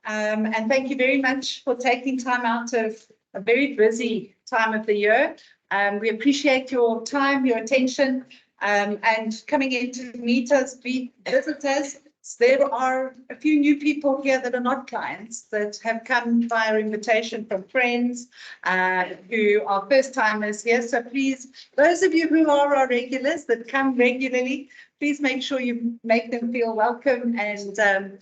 And thank you very much for taking time out of a very busy time of the year. We appreciate your time, your attention, and coming in to meet us, visit us. There are a few new people here that are not clients that have come via invitation from friends who are first timers here. So please, those of you who are our regulars that come regularly, please make sure you make them feel welcome and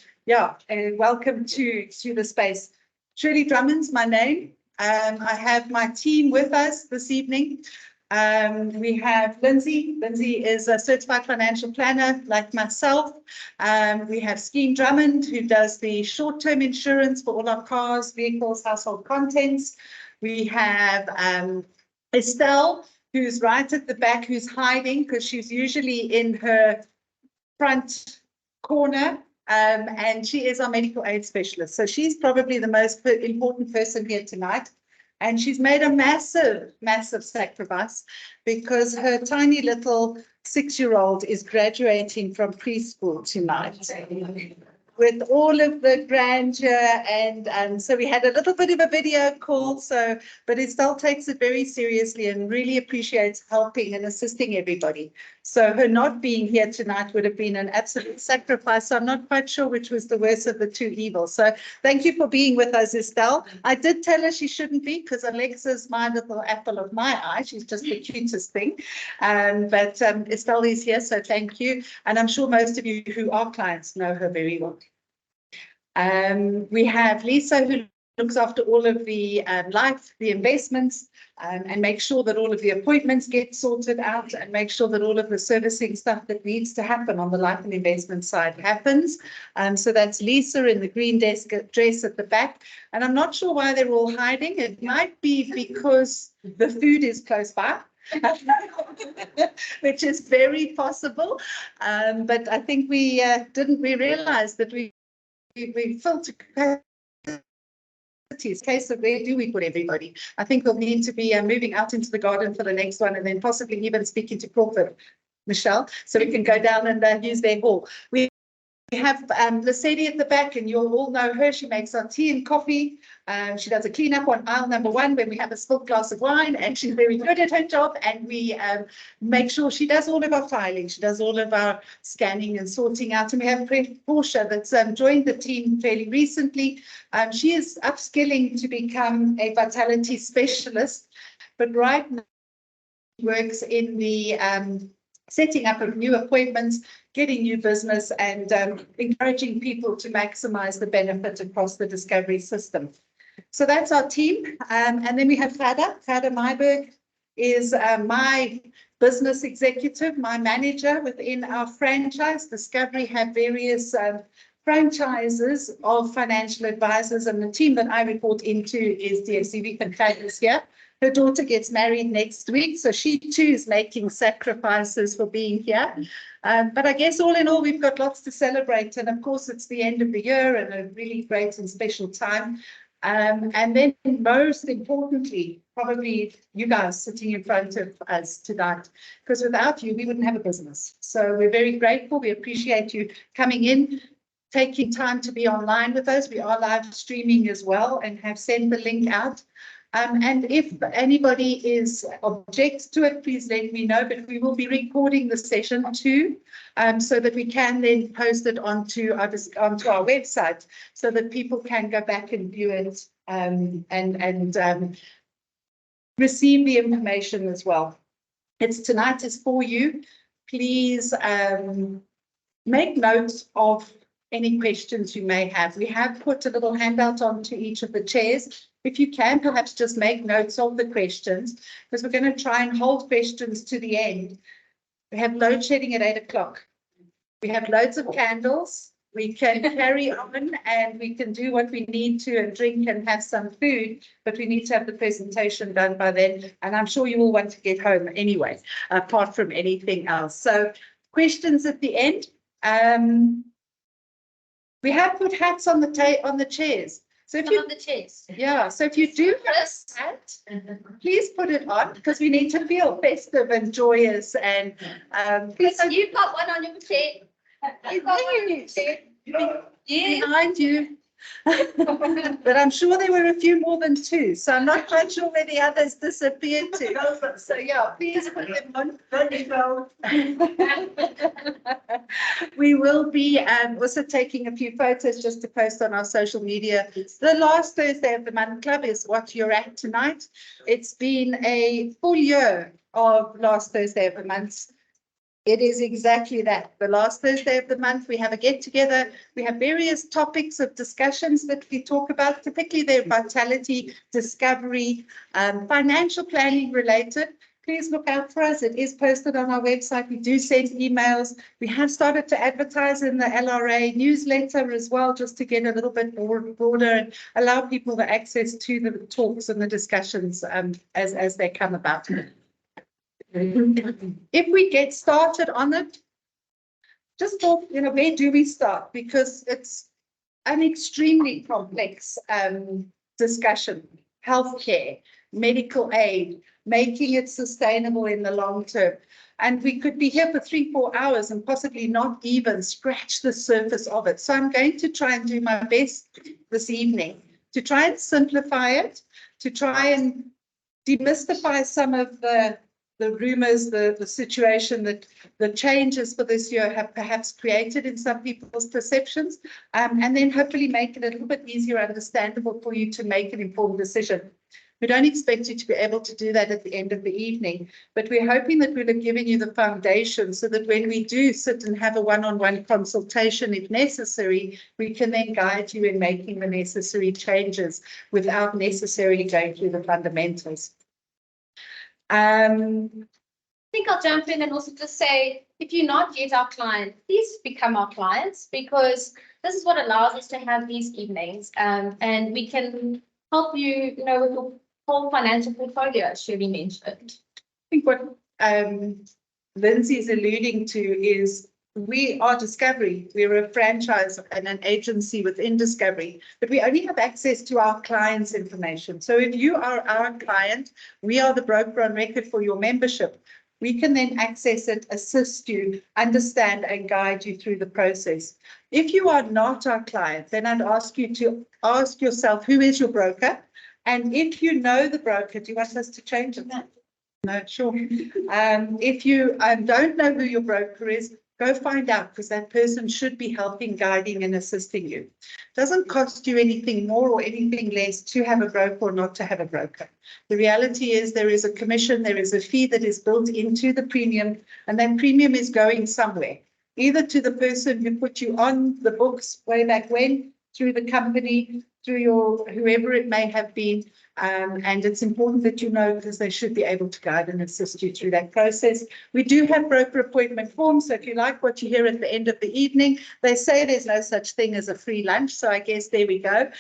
welcome to the space. Shirley Drummond's my name. I have my team with us this evening. We have Lindsay. Lindsay is a certified financial planner like myself. We have Scheme Drummond, who does the short-term insurance for all our cars, vehicles, household contents. We have Estelle, who's right at the back, who's hiding because she's usually in her front corner. And she is our medical aid specialist. So she's probably the most important person here tonight. And she's made a massive, massive sacrifice because her tiny little 6-year-old is graduating from preschool tonight with all of the grandeur. And so we had a little bit of a video call. But Estelle takes it very seriously and really appreciates helping and assisting everybody. So her not being here tonight would have been an absolute sacrifice. So I'm not quite sure which was the worst of the two evils. So thank you for being with us, Estelle. I did tell her she shouldn't be because Alexa's my little apple of my eye. She's just the cutest thing. But Estelle is here, so thank you. And I'm sure most of you who are clients know her very well. We have Lisa, who looks after all of the life, the investments, and make sure that all of the appointments get sorted out and make sure that all of the servicing stuff that needs to happen on the life and investment side happens. So that's Lisa in the green dress at the back. And I'm not sure why they're all hiding. It might be because the food is close by. Which is very possible. But I think we realized that we filled case of where do we put everybody. I think we'll need to be moving out into the garden for the next one and then possibly even speaking to Crawford, Michelle, so we can go down and use their hall. We have Lesedi at the back, and you'll all know her. She makes our tea and coffee. She does a cleanup on aisle number 1 when we have a spilled glass of wine, and she's very good at her job. And we make sure she does all of our filing. She does all of our scanning and sorting out. And we have Portia that's joined the team fairly recently. She is upskilling to become a vitality specialist, but right now she works in the setting up of new appointments, getting new business, and encouraging people to maximize the benefit across the Discovery system. So that's our team. And then we have Fada. Fada Myberg is my business executive, my manager within our franchise. Discovery have various franchises of financial advisors, and the team that I report into is DSCV Contagious here. Her daughter gets married next week, so she too is making sacrifices for being here. But I guess all in all, we've got lots to celebrate. And of course, it's the end of the year and a really great and special time. And then most importantly, probably you guys sitting in front of us tonight, because without you, we wouldn't have a business. So we're very grateful. We appreciate you coming in, taking time to be online with us. We are live streaming as well and have sent the link out. And if anybody objects to it, please let me know. But we will be recording the session too, so that we can then post it onto our website, so that people can go back and view it and receive the information as well. Tonight is for you. Please make notes of any questions you may have. We have put a little handout onto each of the chairs. If you can, perhaps just make notes of the questions, because we're going to try and hold questions to the end. We have load shedding at 8 o'clock. We have loads of candles. We can carry on and we can do what we need to and drink and have some food, but we need to have the presentation done by then. And I'm sure you all want to get home anyway, apart from anything else. So questions at the end. We have put hats on the chairs. So if on the chairs. Yeah, so if you do have a hat, please put it on, because we need to feel festive and joyous. And you've got one on your chair. You've got one on your chair. Yeah, behind you. But I'm sure there were a few more than 2, so I'm not quite sure where the others disappeared to. So yeah, please put them on. We will be also taking a few photos just to post on our social media. The last Thursday of the month club is what you're at tonight. It's been a full year of last Thursday of the month. It is exactly that. The last Thursday of the month, we have a get together. We have various topics of discussions that we talk about. Typically, they're vitality, discovery, financial planning related. Please look out for us. It is posted on our website. We do send emails. We have started to advertise in the LRA newsletter as well, just to get a little bit more broader and allow people the access to the talks and the discussions as they come about. If we get started on it, just thought, where do we start? Because it's an extremely complex discussion. Healthcare, medical aid, making it sustainable in the long term. And we could be here for 3-4 hours and possibly not even scratch the surface of it. So I'm going to try and do my best this evening to try and simplify it, to try and demystify some of the rumors, the situation that the changes for this year have perhaps created in some people's perceptions, and then hopefully make it a little bit easier understandable for you to make an informed decision. We don't expect you to be able to do that at the end of the evening, but we're hoping that we'll have given you the foundation so that when we do sit and have a one-on-one consultation, if necessary, we can then guide you in making the necessary changes without necessarily going through the fundamentals. I think I'll jump in and also just say, if you're not yet our client, please become our clients, because this is what allows us to have these evenings, and we can help you, with your whole financial portfolio, as Shirley mentioned. I think what Lindsay is alluding to is we are Discovery. We're a franchise and an agency within Discovery, but we only have access to our clients' information. So if you are our client, we are the broker on record for your membership. We can then access it, assist you, understand and guide you through the process. If you are not our client, then I'd ask you to ask yourself, who is your broker? And if you know the broker, do you want us to change it? No, sure. If you don't know who your broker is, go find out, because that person should be helping, guiding and assisting you. It doesn't cost you anything more or anything less to have a broker or not to have a broker. The reality is there is a commission, there is a fee that is built into the premium, and that premium is going somewhere, either to the person who put you on the books way back when, through the company, through your whoever it may have been. And it's important that you know, because they should be able to guide and assist you through that process. We do have broker appointment forms. So if you like what you hear at the end of the evening, they say there's no such thing as a free lunch. So I guess there we go.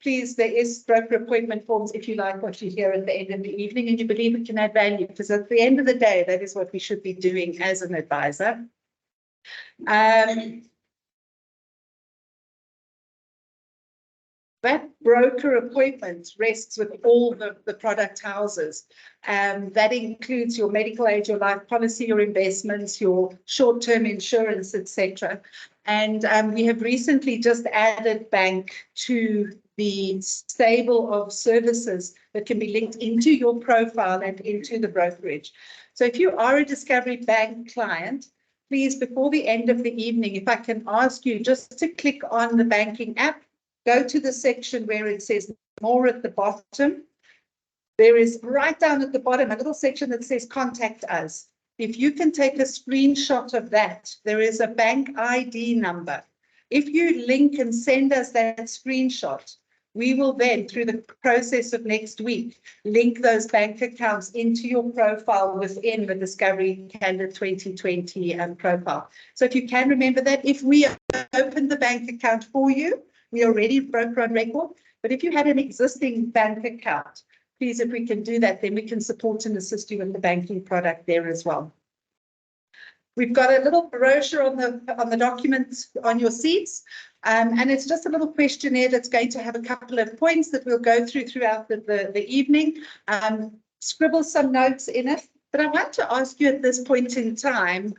Please, there is broker appointment forms if you like what you hear at the end of the evening and you believe it can add value, because at the end of the day, that is what we should be doing as an advisor. That broker appointment rests with all the product houses. That includes your medical aid, your life policy, your investments, your short-term insurance, etc. And we have recently just added bank to the stable of services that can be linked into your profile and into the brokerage. So if you are a Discovery Bank client, please, before the end of the evening, if I can ask you just to click on the banking app, go to the section where it says more at the bottom. There is right down at the bottom a little section that says contact us. If you can take a screenshot of that, there is a bank ID number. If you link and send us that screenshot, we will then, through the process of next week, link those bank accounts into your profile within the Discovery Candid 2020 profile. So if you can remember that, if we open the bank account for you, we are already broker on record, but if you had an existing bank account, please, if we can do that, then we can support and assist you with the banking product there as well. We've got a little brochure on the documents on your seats, and it's just a little questionnaire that's going to have a couple of points that we'll go throughout the evening. Scribble some notes in it, but I want to ask you at this point in time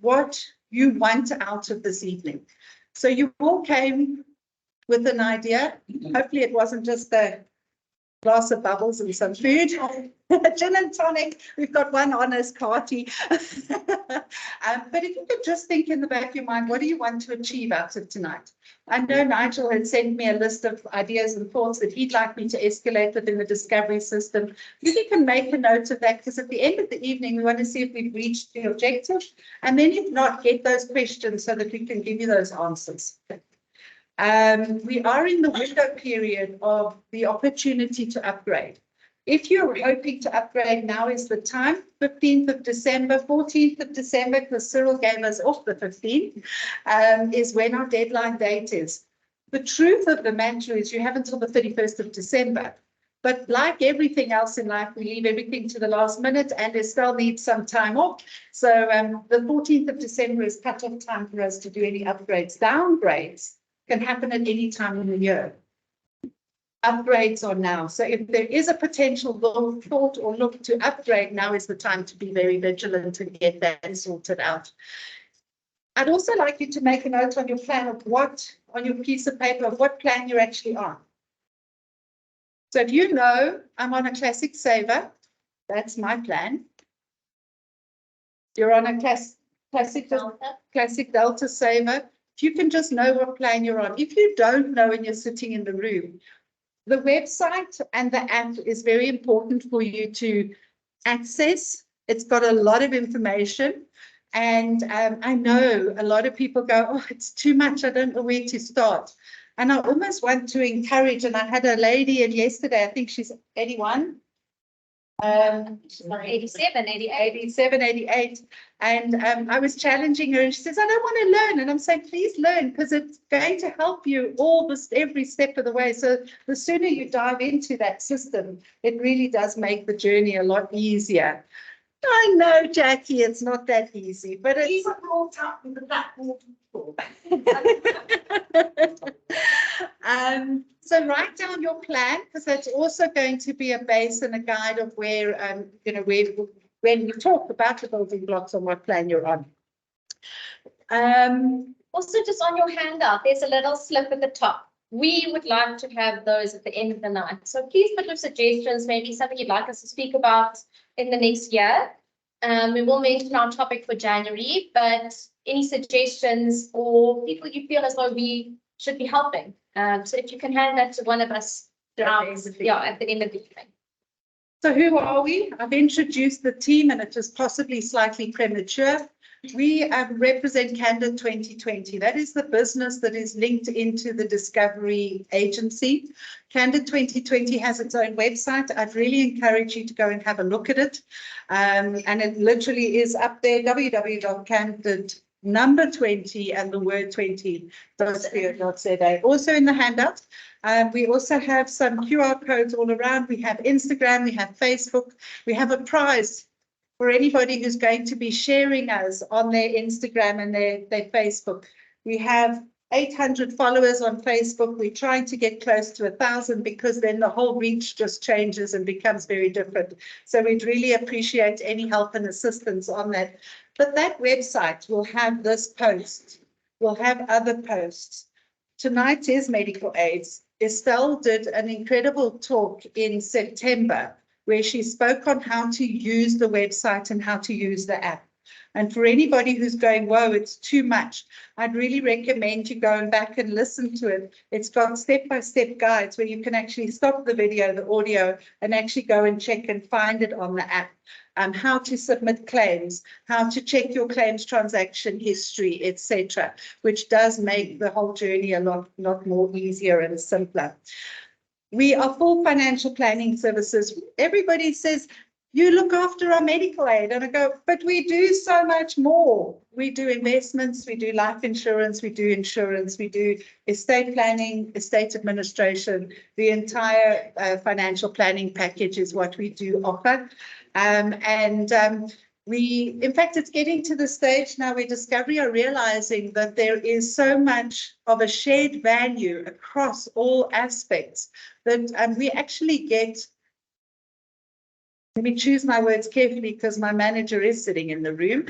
what you want out of this evening. So you all came with an idea. Hopefully it wasn't just a glass of bubbles and some food. Gin and tonic. We've got one honest party. But if you could just think in the back of your mind, what do you want to achieve out of tonight? I know Nigel had sent me a list of ideas and thoughts that he'd like me to escalate within the discovery system. If you can make a note of that, because at the end of the evening, we want to see if we've reached the objective. And then if not, get those questions so that we can give you those answers. We are in the window period of the opportunity to upgrade. If you're hoping to upgrade, now is the time, 15th of December, 14th of December, because Cyril gave us off the 15th, is when our deadline date is. The truth of the matter is you have until the 31st of December. But like everything else in life, we leave everything to the last minute, and Estelle needs some time off. So the 14th of December is cut-off time for us to do any upgrades. Downgrades can happen at any time in the year. Upgrades are now. So if there is a potential thought or look to upgrade, now is the time to be very vigilant and get that sorted out. I'd also like you to make a note on your plan of what, on your piece of paper, of what plan you're actually on. So if you know I'm on a classic saver, that's my plan. You're on a classic Delta saver. If you can just know what plan you're on. If you don't know and you're sitting in the room, the website and the app is very important for you to access. It's got a lot of information. And I know a lot of people go, oh, it's too much. I don't know where to start. And I almost want to encourage, and I had a lady in yesterday, I think she's 81. 87, 88. And I was challenging her and she says, I don't want to learn. And I'm saying, please learn, because it's going to help you every step of the way. So the sooner you dive into that system, it really does make the journey a lot easier. I know, Jackie, it's not that easy, but it's brought up with the blackboard. So write down your plan, because that's also going to be a base and a guide of where, when we talk about the building blocks on what plan you're on. Also, just on your handout, there's a little slip at the top. We would like to have those at the end of the night. So please put your suggestions, maybe something you'd like us to speak about in the next year. We will mention our topic for January, but any suggestions or people you feel as though we should be helping. So if you can hand that to one of us at the end of the evening. So who are we? I've introduced the team, and it is possibly slightly premature. We represent Candid 2020. That is the business that is linked into the Discovery Agency. Candid 2020 has its own website. I'd really encourage you to go and have a look at it. And it literally is up there, www.candid20 and the word 20.co.za. Also in the handout, we also have some QR codes all around. We have Instagram, we have Facebook, we have a prize for anybody who's going to be sharing us on their Instagram and their Facebook. We have 800 followers on Facebook. We're trying to get close to 1,000, because then the whole reach just changes and becomes very different. So we'd really appreciate any help and assistance on that. But that website will have this post. We'll have other posts. Tonight is Medical Aids. Estelle did an incredible talk in September where she spoke on how to use the website and how to use the app. And for anybody who's going, whoa, it's too much, I'd really recommend you going back and listen to it. It's got step-by-step guides where you can actually stop the video, the audio, and actually go and check and find it on the app. How to submit claims, how to check your claims transaction history, etc., which does make the whole journey a lot more easier and simpler. We are full financial planning services. Everybody says, you look after our medical aid. And I go, but we do so much more. We do investments, we do life insurance, we do insurance, we do estate planning, estate administration. The entire financial planning package is what we do offer. In fact, it's getting to the stage now where Discovery are realizing that there is so much of a shared value across all aspects that we actually get, let me choose my words carefully because my manager is sitting in the room,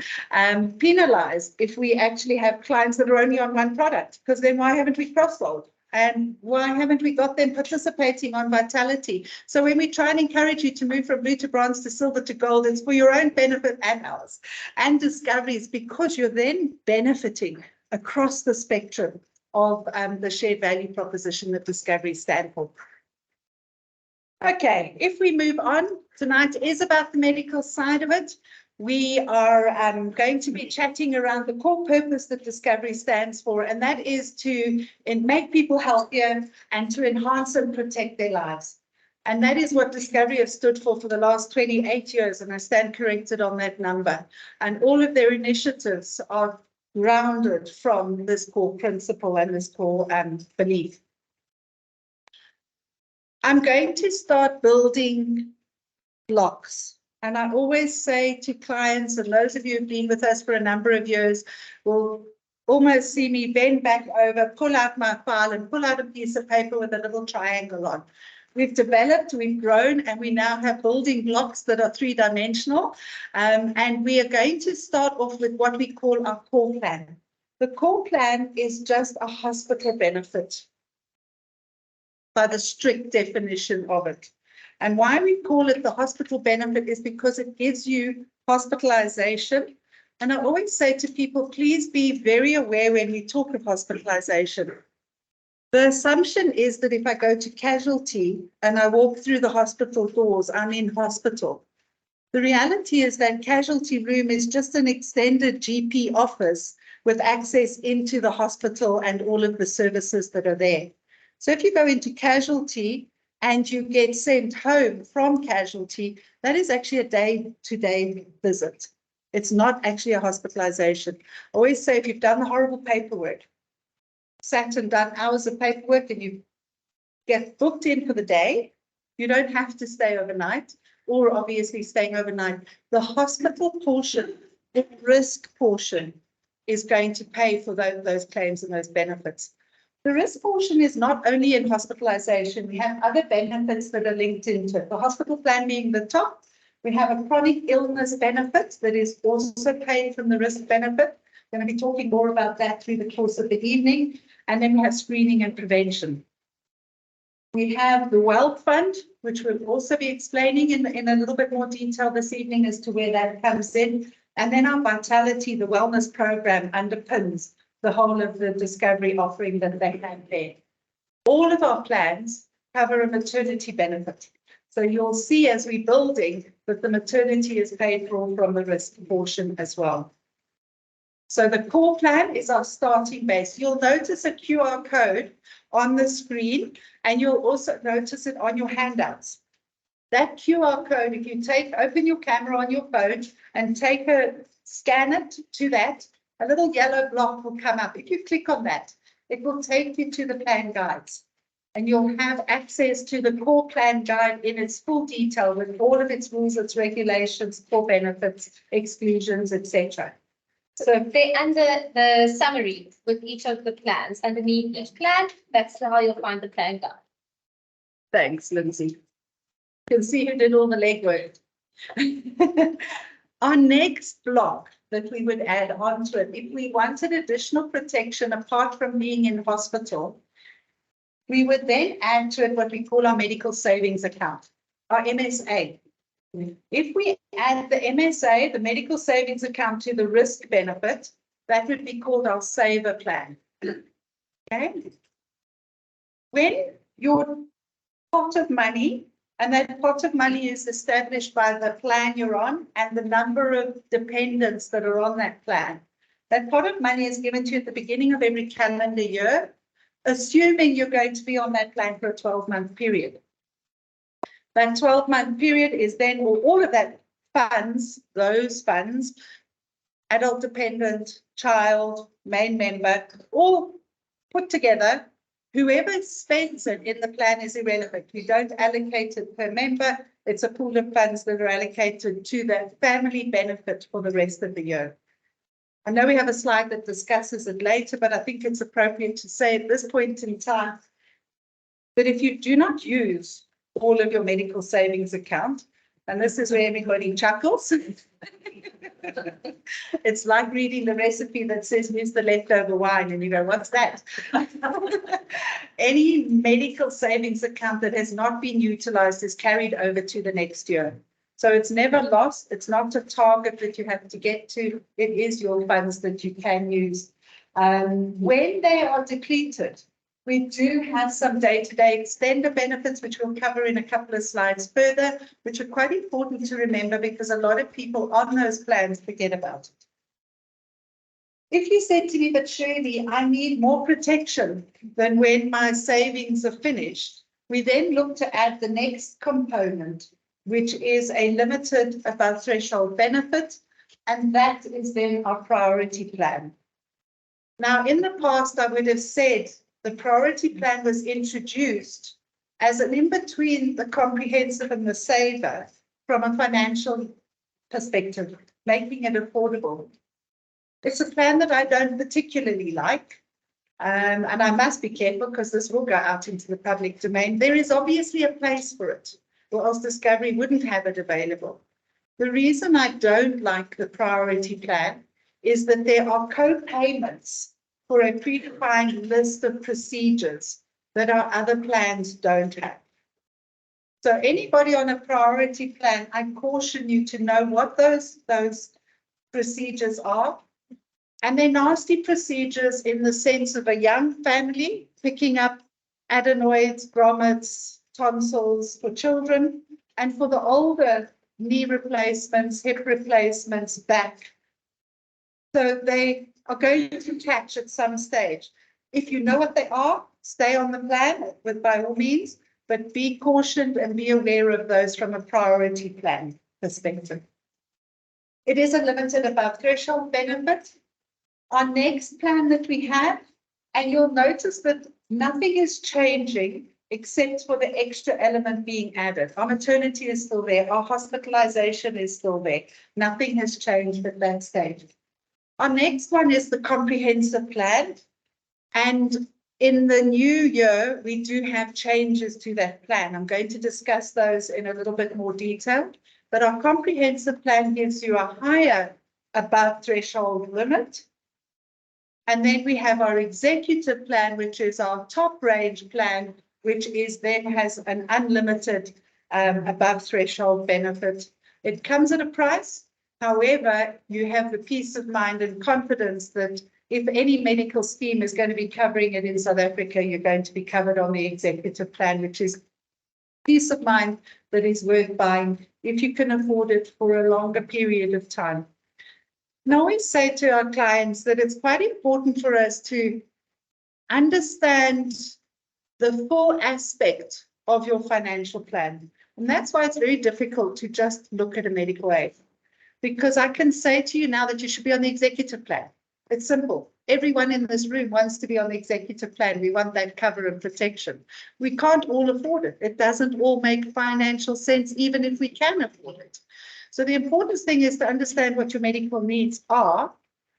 penalized if we actually have clients that are only on one product, because then why haven't we cross-sold? And why haven't we got them participating on Vitality? So when we try and encourage you to move from blue to bronze to silver to gold, it's for your own benefit and ours and Discovery's, because you're then benefiting across the spectrum of the shared value proposition that Discovery stand for. Okay, if we move on, tonight is about the medical side of it. We are going to be chatting around the core purpose that Discovery stands for, and that is to make people healthier and to enhance and protect their lives. And that is what Discovery has stood for the last 28 years, and I stand corrected on that number. And all of their initiatives are grounded from this core principle and this core belief. I'm going to start building blocks. And I always say to clients, and those of you who've been with us for a number of years will almost see me bend back over, pull out my file and pull out a piece of paper with a little triangle on. We've developed, we've grown, and we now have building blocks that are three-dimensional. And we are going to start off with what we call our core plan. The core plan is just a hospital benefit by the strict definition of it. And why we call it the hospital benefit is because it gives you hospitalization. And I always say to people, please be very aware when we talk of hospitalization. The assumption is that if I go to casualty and I walk through the hospital doors, I'm in hospital. The reality is that casualty room is just an extended GP office with access into the hospital and all of the services that are there. So if you go into casualty and you get sent home from casualty, that is actually a day-to-day visit. It's not actually a hospitalization. I always say if you've done the horrible paperwork, sat and done hours of paperwork and you get booked in for the day, you don't have to stay overnight, or obviously staying overnight. The hospital portion, the risk portion, is going to pay for those claims and those benefits. The risk portion is not only in hospitalization, we have other benefits that are linked into it. The hospital plan being the top, we have a chronic illness benefit that is also paid from the risk benefit. We're going to be talking more about that through the course of the evening. And then we have screening and prevention. We have the Wealth Fund, which we'll also be explaining in a little bit more detail this evening as to where that comes in. And then our Vitality, the wellness program, underpins the whole of the Discovery offering that they have there. All of our plans cover a maternity benefit. So you'll see as we're building that the maternity is paid for from the risk portion as well. So the core plan is our starting base. You'll notice a QR code on the screen, and you'll also notice it on your handouts. That QR code, if you open your camera on your phone and scan it to that, a little yellow block will come up. If you click on that, it will take you to the plan guides, and you'll have access to the core plan guide in its full detail with all of its rules, its regulations, core benefits, exclusions, etc. So they're under the summary with each of the plans. Underneath each plan, that's how you'll find the plan guide. Thanks, Lindsay. You can see who did all the legwork. Our next block that we would add onto it, if we wanted additional protection apart from being in hospital, we would then add to it what we call our medical savings account, our MSA. If we add the MSA, the medical savings account, to the risk benefit, that would be called our saver plan. Okay. When your pot of money, and that pot of money is established by the plan you're on and the number of dependents that are on that plan. That pot of money is given to you at the beginning of every calendar year, assuming you're going to be on that plan for a 12-month period. That 12-month period is then all of that funds, those funds, adult dependent, child, main member, all put together. Whoever spends it in the plan is irrelevant. We don't allocate it per member. It's a pool of funds that are allocated to that family benefit for the rest of the year. I know we have a slide that discusses it later, but I think it's appropriate to say at this point in time that if you do not use all of your medical savings account, And this is where everybody chuckles. It's like reading the recipe that says, use the leftover wine, and you go, what's that? Any medical savings account that has not been utilized is carried over to the next year. So it's never lost. It's not a target that you have to get to. It is your funds that you can use. When they are depleted, we do have some day-to-day extender benefits, which we'll cover in a couple of slides further, which are quite important to remember because a lot of people on those plans forget about it. If you said to me, but Shirley, I need more protection than when my savings are finished, we then look to add the next component, which is a limited above threshold benefit, and that is then our priority plan. Now, in the past, I would have said the priority plan was introduced as an in-between the comprehensive and the saver from a financial perspective, making it affordable. It's a plan that I don't particularly like, and I must be careful because this will go out into the public domain. There is obviously a place for it, or else Discovery wouldn't have it available. The reason I don't like the priority plan is that there are co-payments for a predefined list of procedures that our other plans don't have. So anybody on a priority plan, I caution you to know what those procedures are. And they're nasty procedures in the sense of a young family picking up adenoids, grommets, tonsils for children, and for the older, knee replacements, hip replacements, back. So they are going to catch at some stage. If you know what they are, stay on the plan by all means, but be cautioned and be aware of those from a priority plan perspective. It is a limited above threshold benefit. Our next plan that we have, and you'll notice that nothing is changing except for the extra element being added. Our maternity is still there. Our hospitalization is still there. Nothing has changed at that stage. Our next one is the comprehensive plan. And in the new year, we do have changes to that plan. I'm going to discuss those in a little bit more detail. But our comprehensive plan gives you a higher above threshold limit. And then we have our executive plan, which is our top range plan, which is then has an unlimited above threshold benefit. It comes at a price. However, you have the peace of mind and confidence that if any medical scheme is going to be covering it in South Africa, you're going to be covered on the executive plan, which is peace of mind that is worth buying if you can afford it for a longer period of time. And I always say to our clients that it's quite important for us to understand the full aspect of your financial plan. And that's why it's very difficult to just look at a medical aid. Because I can say to you now that you should be on the executive plan. It's simple. Everyone in this room wants to be on the executive plan. We want that cover and protection. We can't all afford it. It doesn't all make financial sense, even if we can afford it. So the important thing is to understand what your medical needs are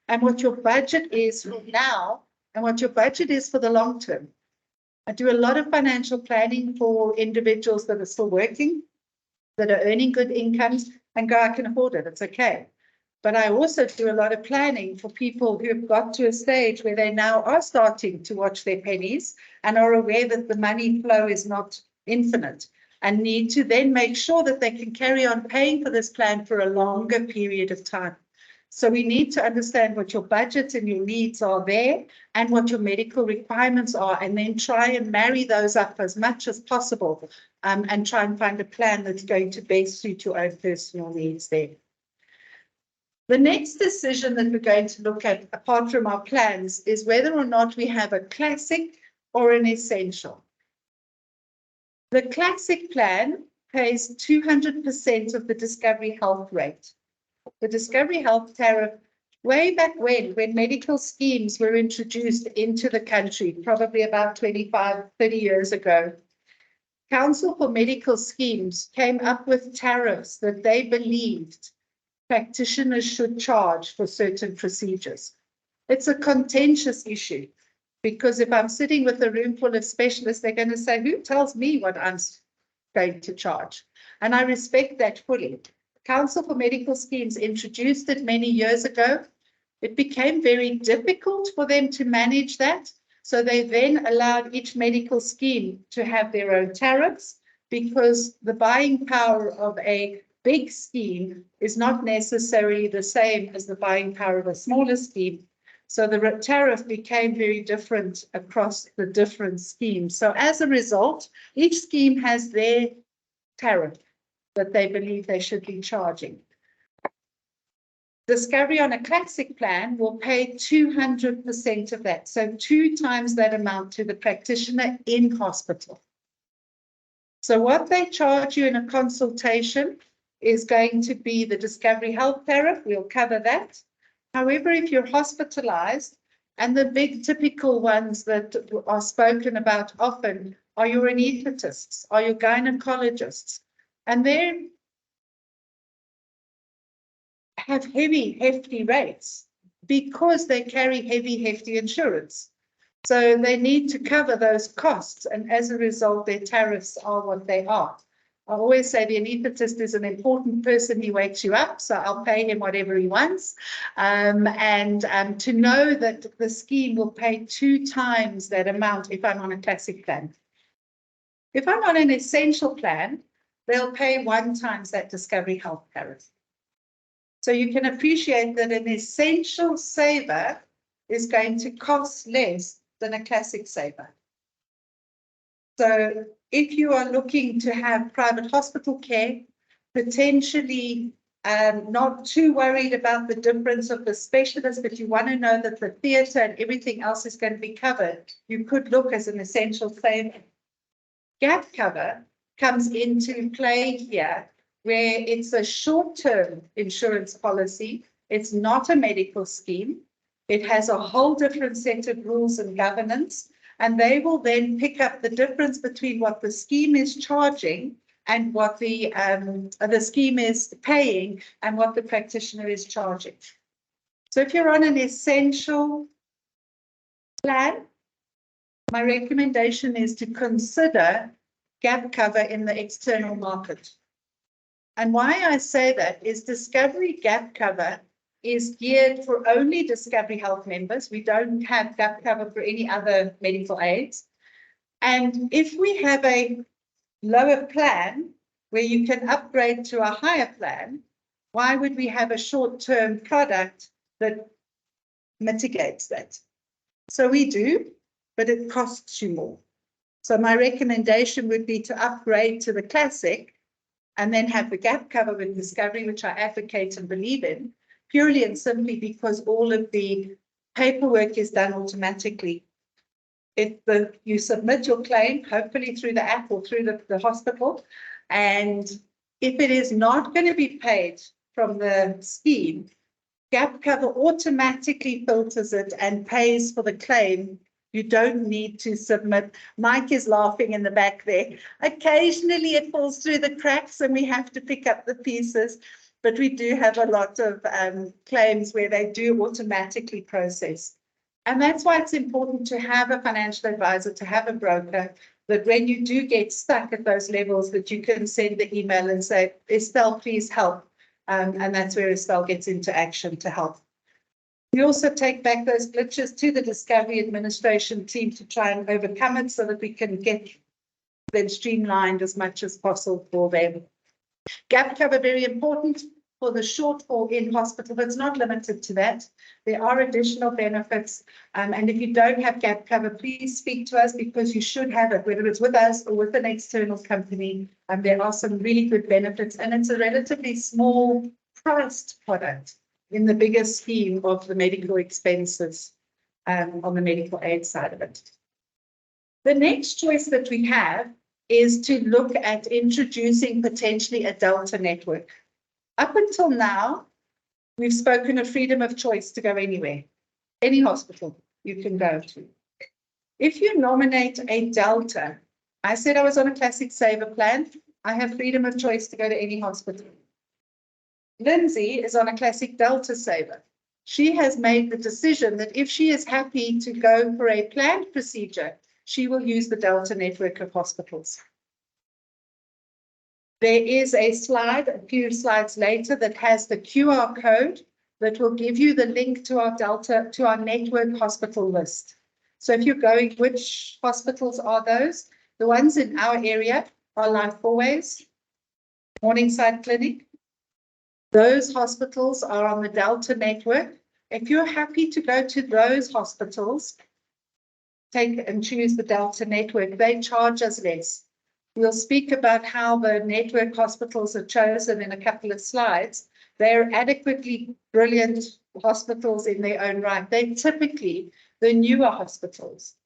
and what your budget is for now and what your budget is for the long term. I do a lot of financial planning for individuals that are still working, that are earning good incomes and go, I can afford it, it's okay. But I also do a lot of planning for people who have got to a stage where they now are starting to watch their pennies and are aware that the money flow is not infinite and need to then make sure that they can carry on paying for this plan for a longer period of time. So we need to understand what your budget and your needs are there and what your medical requirements are, and then try and marry those up as much as possible and try and find a plan that's going to best suit your own personal needs there. The next decision that we're going to look at, apart from our plans, is whether or not we have a classic or an essential. The classic plan pays 200% of the Discovery Health rate. The Discovery Health tariff, way back when medical schemes were introduced into the country, probably about 25, 30 years ago, Council for Medical Schemes came up with tariffs that they believed practitioners should charge for certain procedures. It's a contentious issue because if I'm sitting with a room full of specialists, they're going to say, who tells me what I'm going to charge. And I respect that fully. Council for Medical Schemes introduced it many years ago. It became very difficult for them to manage that. So they then allowed each medical scheme to have their own tariffs, because the buying power of a big scheme is not necessarily the same as the buying power of a smaller scheme. So the tariff became very different across the different schemes. So as a result, each scheme has their tariff that they believe they should be charging. Discovery on a classic plan will pay 200% of that. So 2 times that amount to the practitioner in hospital. So what they charge you in a consultation is going to be the Discovery Health tariff. We'll cover that. However, if you're hospitalized, and the big typical ones that are spoken about often are your anaesthetists, are your gynecologists, and they have heavy, hefty rates because they carry heavy, hefty insurance. So they need to cover those costs, and as a result, their tariffs are what they are. I always say the anaesthetist is an important person. He wakes you up, so I'll pay him whatever he wants. To know that the scheme will pay 2 times that amount if I'm on a classic plan. If I'm on an essential plan, they'll pay 1 times that Discovery Health tariff. So you can appreciate that an essential saver is going to cost less than a classic saver. So if you are looking to have private hospital care, potentially not too worried about the difference of the specialist, but you want to know that the theatre and everything else is going to be covered, you could look as an essential saver. Gap cover comes into play here, where it's a short-term insurance policy. It's not a medical scheme. It has a whole different set of rules and governance, and they will then pick up the difference between what the scheme is charging and what the scheme is paying and what the practitioner is charging. So if you're on an essential plan, my recommendation is to consider gap cover in the external market. And why I say that is Discovery gap cover is geared for only Discovery Health members. We don't have gap cover for any other medical aids. And if we have a lower plan where you can upgrade to a higher plan, why would we have a short-term product that mitigates that? So we do, but it costs you more. So my recommendation would be to upgrade to the classic and then have the gap cover with Discovery, which I advocate and believe in, purely and simply because all of the paperwork is done automatically. You submit your claim, hopefully through the app or through the hospital, and if it is not going to be paid from the scheme, gap cover automatically filters it and pays for the claim. You don't need to submit. Mike is laughing in the back there. Occasionally it falls through the cracks and we have to pick up the pieces, but we do have a lot of claims where they do automatically process. And that's why it's important to have a financial advisor, to have a broker, that when you do get stuck at those levels, that you can send the email and say, Estelle, please help. And that's where Estelle gets into action to help. We also take back those glitches to the Discovery administration team to try and overcome it so that we can get them streamlined as much as possible for them. Gap cover, very important for the shortfall in hospital, but it's not limited to that. There are additional benefits. And if you don't have gap cover, please speak to us, because you should have it, whether it's with us or with an external company. There are some really good benefits, and it's a relatively small priced product in the bigger scheme of the medical expenses on the medical aid side of it. The next choice that we have is to look at introducing potentially a Delta network. Up until now, we've spoken of freedom of choice to go anywhere, any hospital you can go to. If you nominate a Delta, I said I was on a classic saver plan, I have freedom of choice to go to any hospital. Lindsay is on a classic Delta saver. She has made the decision that if she is happy to go for a planned procedure, she will use the Delta network of hospitals. There is a slide, a few slides later, that has the QR code that will give you the link to our network hospital list. So if you're going, which hospitals are those? The ones in our area are Life Fourways, Morningside Clinic. Those hospitals are on the Delta network. If you're happy to go to those hospitals, take and choose the Delta network. They charge us less. We'll speak about how the network hospitals are chosen in a couple of slides. They're adequately brilliant hospitals in their own right. They're typically the newer hospitals.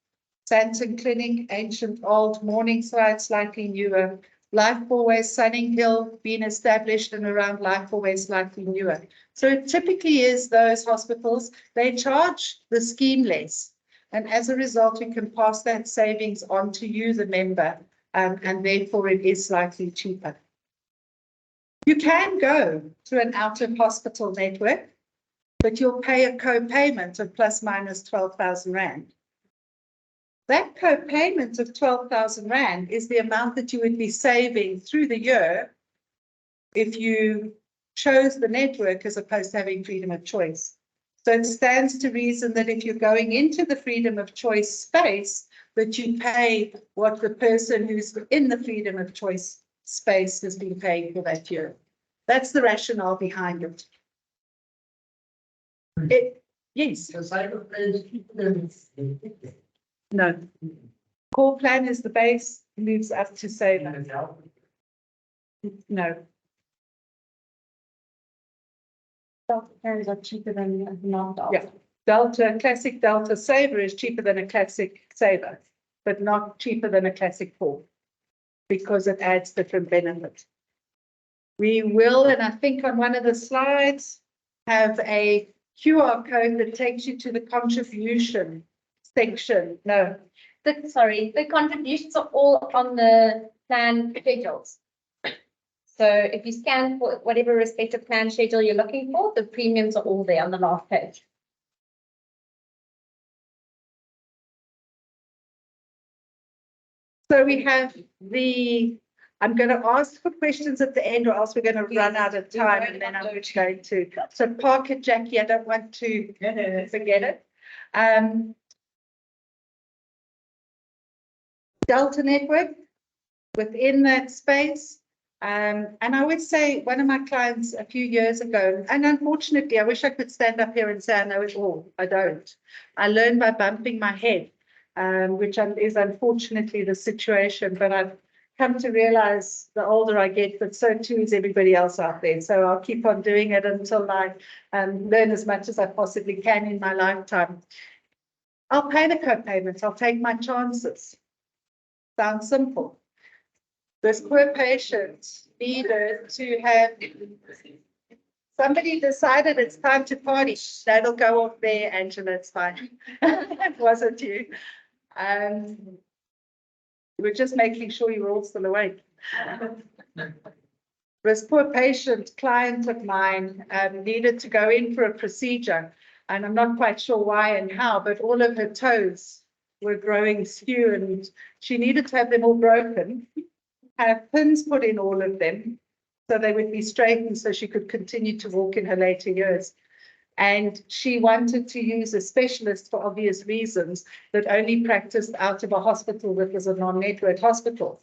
Santon Clinic, ancient old, Morningside, slightly newer. Life Fourways, Sunninghill, been established and around Life Fourways, slightly newer. So it typically is those hospitals. They charge the scheme less. And as a result, we can pass that savings on to you, the member, and therefore it is slightly cheaper. You can go to an out-of-hospital network, but you'll pay a co-payment of plus minus 12,000 Rand. That co-payment of 12,000 Rand is the amount that you would be saving through the year if you chose the network as opposed to having freedom of choice. So it stands to reason that if you're going into the freedom of choice space, that you pay what the person who's in the freedom of choice space has been paying for that year. That's the rationale behind it. Yes. No. Core plan is the base, moves up to saver. No. Delta plans are cheaper than non-Delta. Yeah. Delta, classic Delta Saver is cheaper than a classic Saver, but not cheaper than a classic Core because it adds different benefits. We will, and I think on one of the slides, have a QR code that takes you to the contribution section. No. The contributions are all on the plan schedules. So if you scan for whatever respective plan schedule you're looking for, the premiums are all there on the last page. So we have I'm going to ask for questions at the end or else we're going to run out of time and then I'm going to. So park it, Jackie, I don't want to forget it. Delta network within that space. And I would say one of my clients a few years ago, and unfortunately, I wish I could stand up here and say I know it all. I don't. I learned by bumping my head, which is unfortunately the situation. But I've come to realize the older I get, that so too is everybody else out there. So I'll keep on doing it until I learn as much as I possibly can in my lifetime. I'll pay the co-payments. I'll take my chances. Sounds simple. This poor patient needed to have somebody decided it's time to party. That'll go off there, Angela. It's fine. It wasn't you. We're just making sure you're all still awake. This poor patient client of mine needed to go in for a procedure, and I'm not quite sure why and how, but all of her toes were growing skew and she needed to have them all broken, have pins put in all of them so they would be straightened so she could continue to walk in her later years. And she wanted to use a specialist for obvious reasons that only practiced out of a hospital that was a non-network hospital.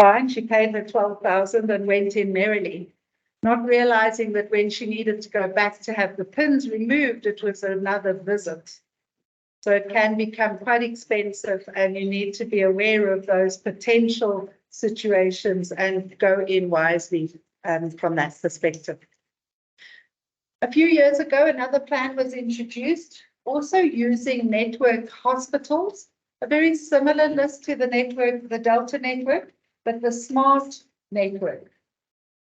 Fine, she paid her 12,000 and went in merrily, not realizing that when she needed to go back to have the pins removed, it was another visit. So it can become quite expensive and you need to be aware of those potential situations and go in wisely from that perspective. A few years ago, another plan was introduced, also using network hospitals, a very similar list to the network, the Delta network, but the smart network.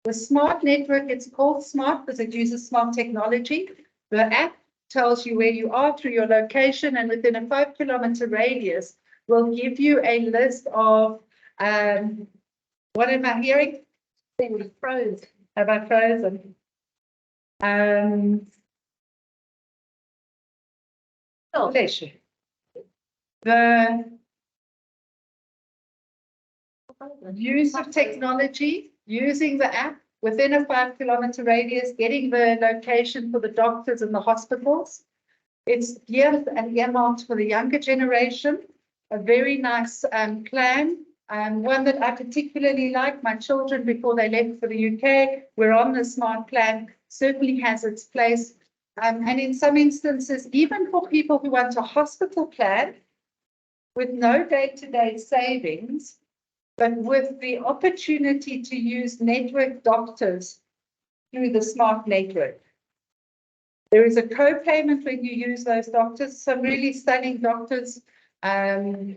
The smart network, it's called smart because it uses smart technology. The app tells you where you are through your location, and within a 5-kilometer radius will give you a list of, what am I hearing? They were frozen. Have I frozen? Bless you. use of technology, using the app within a 5-kilometer radius, getting the location for the doctors and the hospitals. It's geared and earmarked for the younger generation. A very nice plan. One that I particularly like. My children, before they left for the UK, were on the smart plan, certainly has its place. And in some instances, even for people who want a hospital plan with no day-to-day savings, but with the opportunity to use network doctors through the smart network. There is a co-payment when you use those doctors, some really stunning doctors, a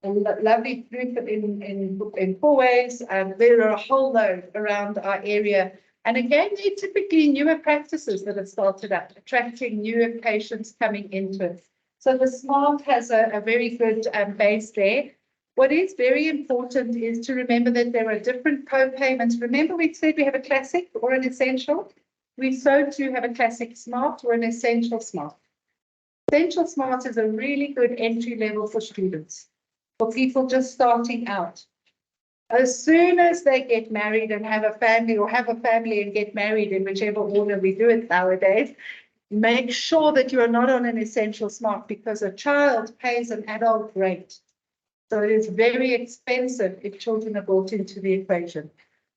lovely group in 4 ways. There are a whole load around our area. And again, they're typically newer practices that have started up, attracting newer patients coming into it. So the SMART has a very good base there. What is very important is to remember that there are different co-payments. Remember we said we have a classic or an essential? We so too have a classic SMART or an essential SMART. Essential SMART is a really good entry level for students, for people just starting out. As soon as they get married and have a family, or have a family and get married, in whichever order we do it nowadays, make sure that you are not on an essential SMART, because a child pays an adult rate. So it is very expensive if children are brought into the equation.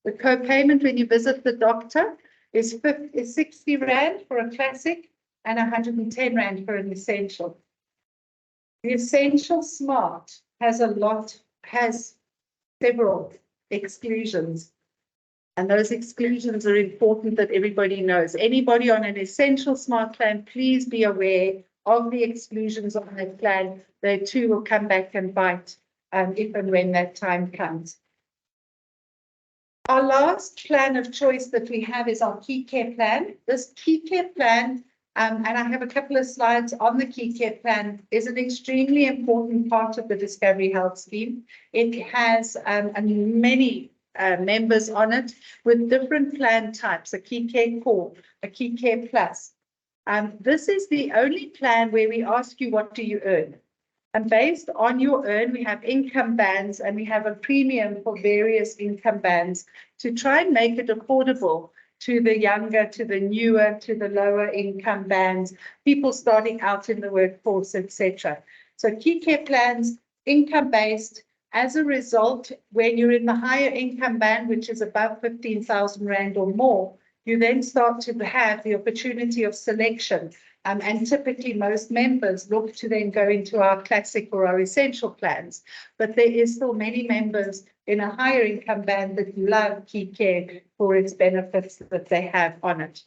The co-payment when you visit the doctor is 60 Rand for a classic and 110 Rand for an essential. The essential SMART has several exclusions. And those exclusions are important that everybody knows. Anybody on an essential SMART plan, please be aware of the exclusions on that plan. They too will come back and bite if and when that time comes. Our last plan of choice that we have is our Key Care plan. This Key Care plan, and I have a couple of slides on the Key Care plan, is an extremely important part of the Discovery Health scheme. It has many members on it with different plan types, a Key Care Core, a Key Care Plus. This is the only plan where we ask you, what do you earn? And based on your earn, we have income bands, and we have a premium for various income bands to try and make it affordable to the younger, to the newer, to the lower income bands, people starting out in the workforce, etc. So Key Care plans, income based. As a result, when you're in the higher income band, which is above 15,000 Rand or more, you then start to have the opportunity of selection. And typically most members look to then go into our classic or our essential plans. But there is still many members in a higher income band that love Key Care for its benefits that they have on it.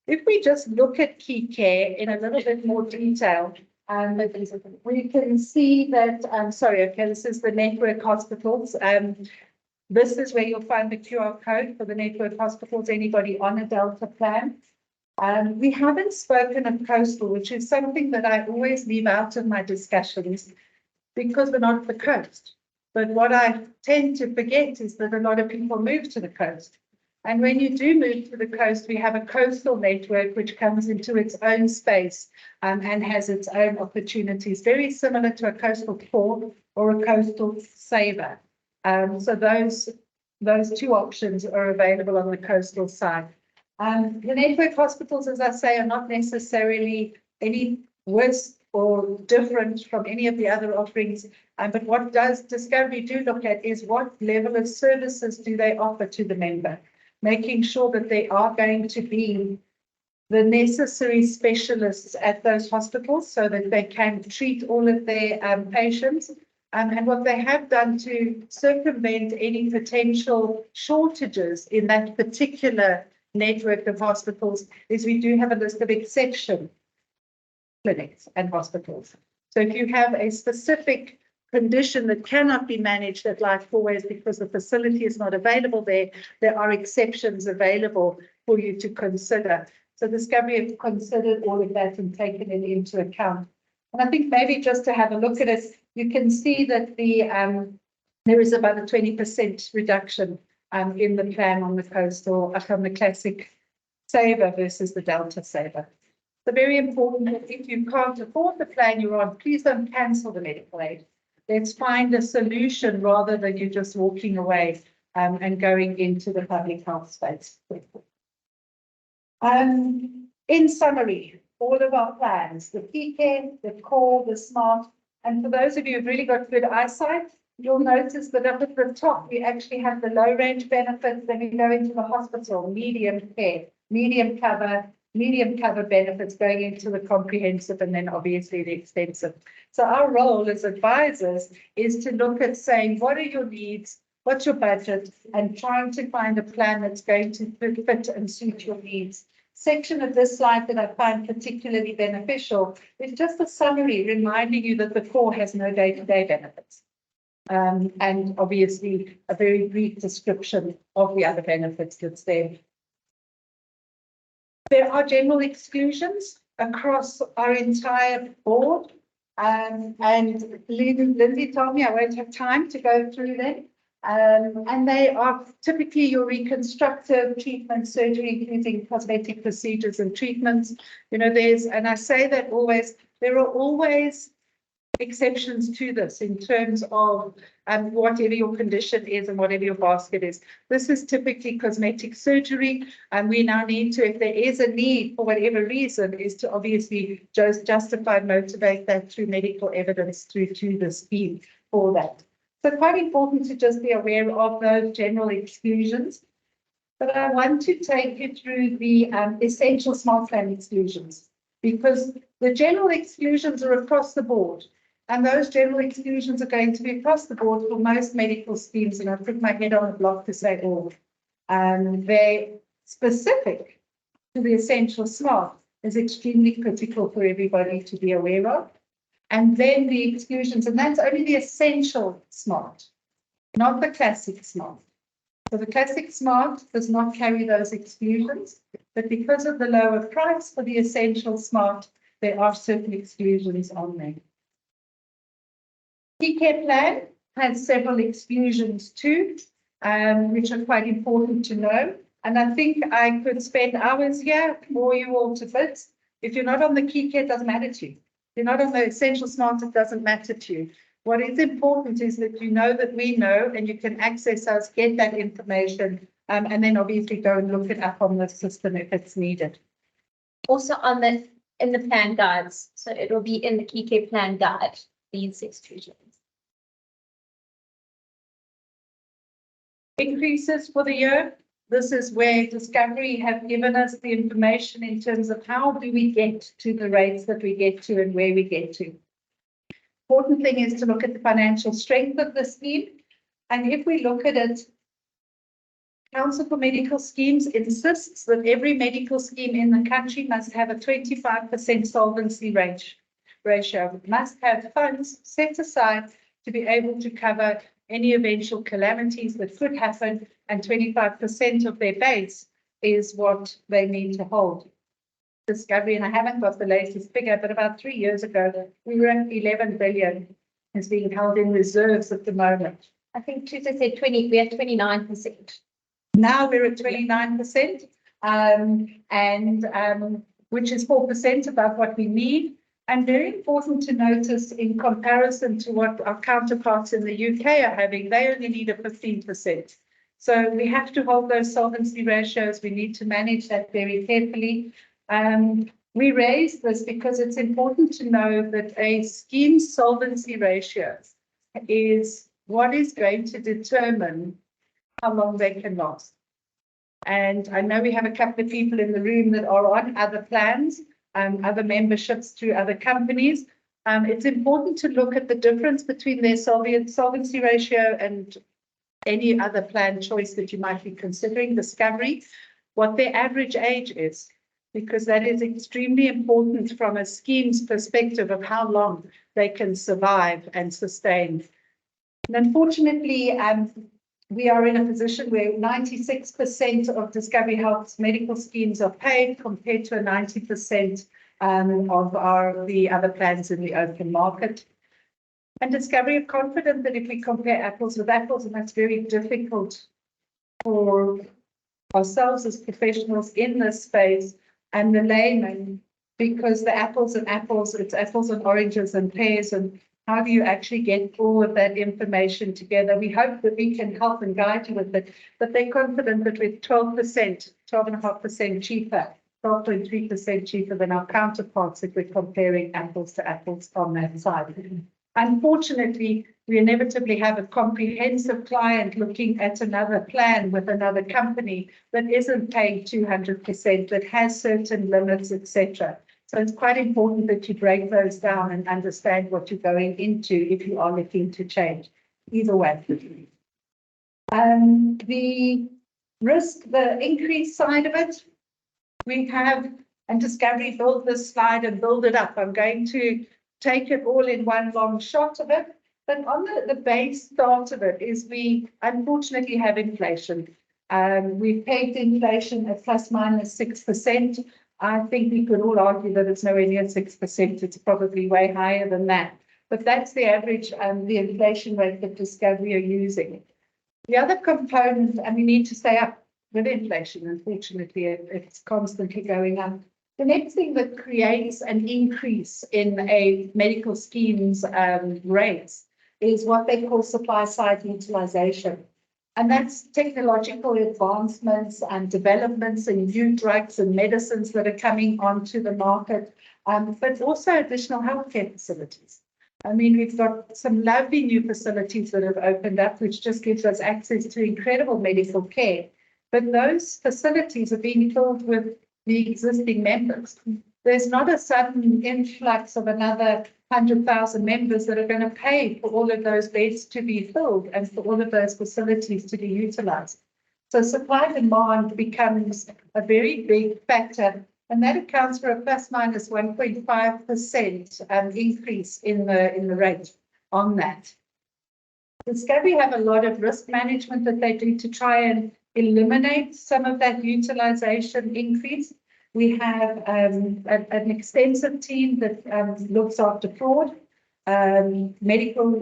If we just look at Key Care in a little bit more detail, we can see that, this is the network hospitals. This is where you'll find the QR code for the network hospitals, anybody on a Delta plan. We haven't spoken of coastal, which is something that I always leave out of my discussions because we're not at the coast. But what I tend to forget is that a lot of people move to the coast. And when you do move to the coast, we have a coastal network which comes into its own space and has its own opportunities, very similar to a coastal core or a coastal saver. So those two options are available on the coastal side. The network hospitals, as I say, are not necessarily any worse or different from any of the other offerings. But what does Discovery do look at is what level of services do they offer to the member, making sure that they are going to be the necessary specialists at those hospitals so that they can treat all of their patients. And what they have done to circumvent any potential shortages in that particular network of hospitals is we do have a list of exception clinics and hospitals. So if you have a specific condition that cannot be managed at Life 4 Ways because the facility is not available there, there are exceptions available for you to consider. So Discovery have considered all of that and taken it into account. And I think maybe just to have a look at it, you can see that there is about a 20% reduction in the plan on the coastal, from the classic saver versus the Delta saver. So very important that if you can't afford the plan you're on, please don't cancel the medical aid. let's find a solution rather than you just walking away and going into the public health space. In summary, all of our plans, the PCARE, the core, the smart, and for those of you who've really got good eyesight, you'll notice that up at the top, we actually have the low range benefits. Then we go into the hospital, medium care, medium cover benefits going into the comprehensive, and then obviously the extensive. So our role as advisors is to look at saying, what are your needs? What's your budget? And trying to find a plan that's going to fit and suit your needs. Section of this slide that I find particularly beneficial is just a summary reminding you that the core has no day-to-day benefits. And obviously a very brief description of the other benefits that's there. There are general exclusions across our entire board. And Lindsay told me I won't have time to go through them. And they are typically your reconstructive treatment, surgery, including cosmetic procedures and treatments. You know, and I say that always, there are always exceptions to this in terms of whatever your condition is and whatever your basket is. This is typically cosmetic surgery, and we now need to, if there is a need for whatever reason, is to obviously just justify, motivate that through medical evidence through to the scheme for that. So quite important to just be aware of those general exclusions. But I want to take you through the essential smart plan exclusions, because the general exclusions are across the board. And those general exclusions are going to be across the board for most medical schemes. And I put my head on a block to say all. They're specific to the essential smart is extremely critical for everybody to be aware of. And then the exclusions, and that's only the essential smart, not the classic smart. So the classic smart does not carry those exclusions, but because of the lower price for the essential smart, there are certain exclusions on there. PCARE plan has several exclusions too, which are quite important to know. And I think I could spend hours here, bore you all to bits. If you're not on the key care, it doesn't matter to you. If you're not on the essential smart, it doesn't matter to you. What is important is that you know that we know, and you can access us, get that information, and then obviously go and look it up on the system if it's needed. Also in the plan guides, so it will be in the key care plan guide, these exclusions. Increases for the year. This is where Discovery have given us the information in terms of how do we get to the rates that we get to and where we get to. Important thing is to look at the financial strength of the scheme. And if we look at it, Council for Medical Schemes insists that every medical scheme in the country must have a 25% solvency ratio. It must have funds set aside to be able to cover any eventual calamities that could happen, and 25% of their base is what they need to hold. Discovery, and I haven't got the latest figure, but about 3 years ago, we were at 11 billion is being held in reserves at the moment. I think Tuesday said 20, we're at 29%. Now we're at 29%, which is 4% above what we need. And very important to notice in comparison to what our counterparts in the UK are having, they only need a 15%. So we have to hold those solvency ratios. We need to manage that very carefully. We raise this because it's important to know that a scheme's solvency ratio is what is going to determine how long they can last. And I know we have a couple of people in the room that are on other plans, other memberships through other companies. It's important to look at the difference between their solvency ratio and any other plan choice that you might be considering, Discovery, what their average age is, because that is extremely important from a scheme's perspective of how long they can survive and sustain. And unfortunately, we are in a position where 96% of Discovery Health's medical schemes are paid compared to a 90% of the other plans in the open market. And Discovery are confident that if we compare apples with apples, and that's very difficult for ourselves as professionals in this space and the layman, because the apples and apples, it's apples and oranges and pears and how do you actually get all of that information together? We hope that we can help and guide you with it, but they're confident that with 12%, 12.5% cheaper, 12.3% cheaper than our counterparts if we're comparing apples to apples on that side. Unfortunately, we inevitably have a comprehensive client looking at another plan with another company that isn't paying 200%, that has certain limits, etc. So it's quite important that you break those down and understand what you're going into if you are looking to change. Either way. The risk, the increase side of it, we have, and Discovery built this slide and build it up. I'm going to take it all in one long shot of it. But on the base start of it is we unfortunately have inflation. We've pegged inflation at plus minus 6%. I think we could all argue that it's nowhere near 6%. It's probably way higher than that. But that's the average, the inflation rate that Discovery are using. The other component, and we need to stay up with inflation, unfortunately, it's constantly going up. The next thing that creates an increase in a medical scheme's rates is what they call supply side utilization. And that's technological advancements and developments and new drugs and medicines that are coming onto the market, but also additional healthcare facilities. I mean, we've got some lovely new facilities that have opened up, which just gives us access to incredible medical care. But those facilities are being filled with the existing members. There's not a sudden influx of another 100,000 members that are going to pay for all of those beds to be filled and for all of those facilities to be utilized. So supply demand becomes a very big factor, and that accounts for a plus minus 1.5% increase in the rate on that. Discovery have a lot of risk management that they do to try and eliminate some of that utilization increase. We have an extensive team that looks after fraud, medical,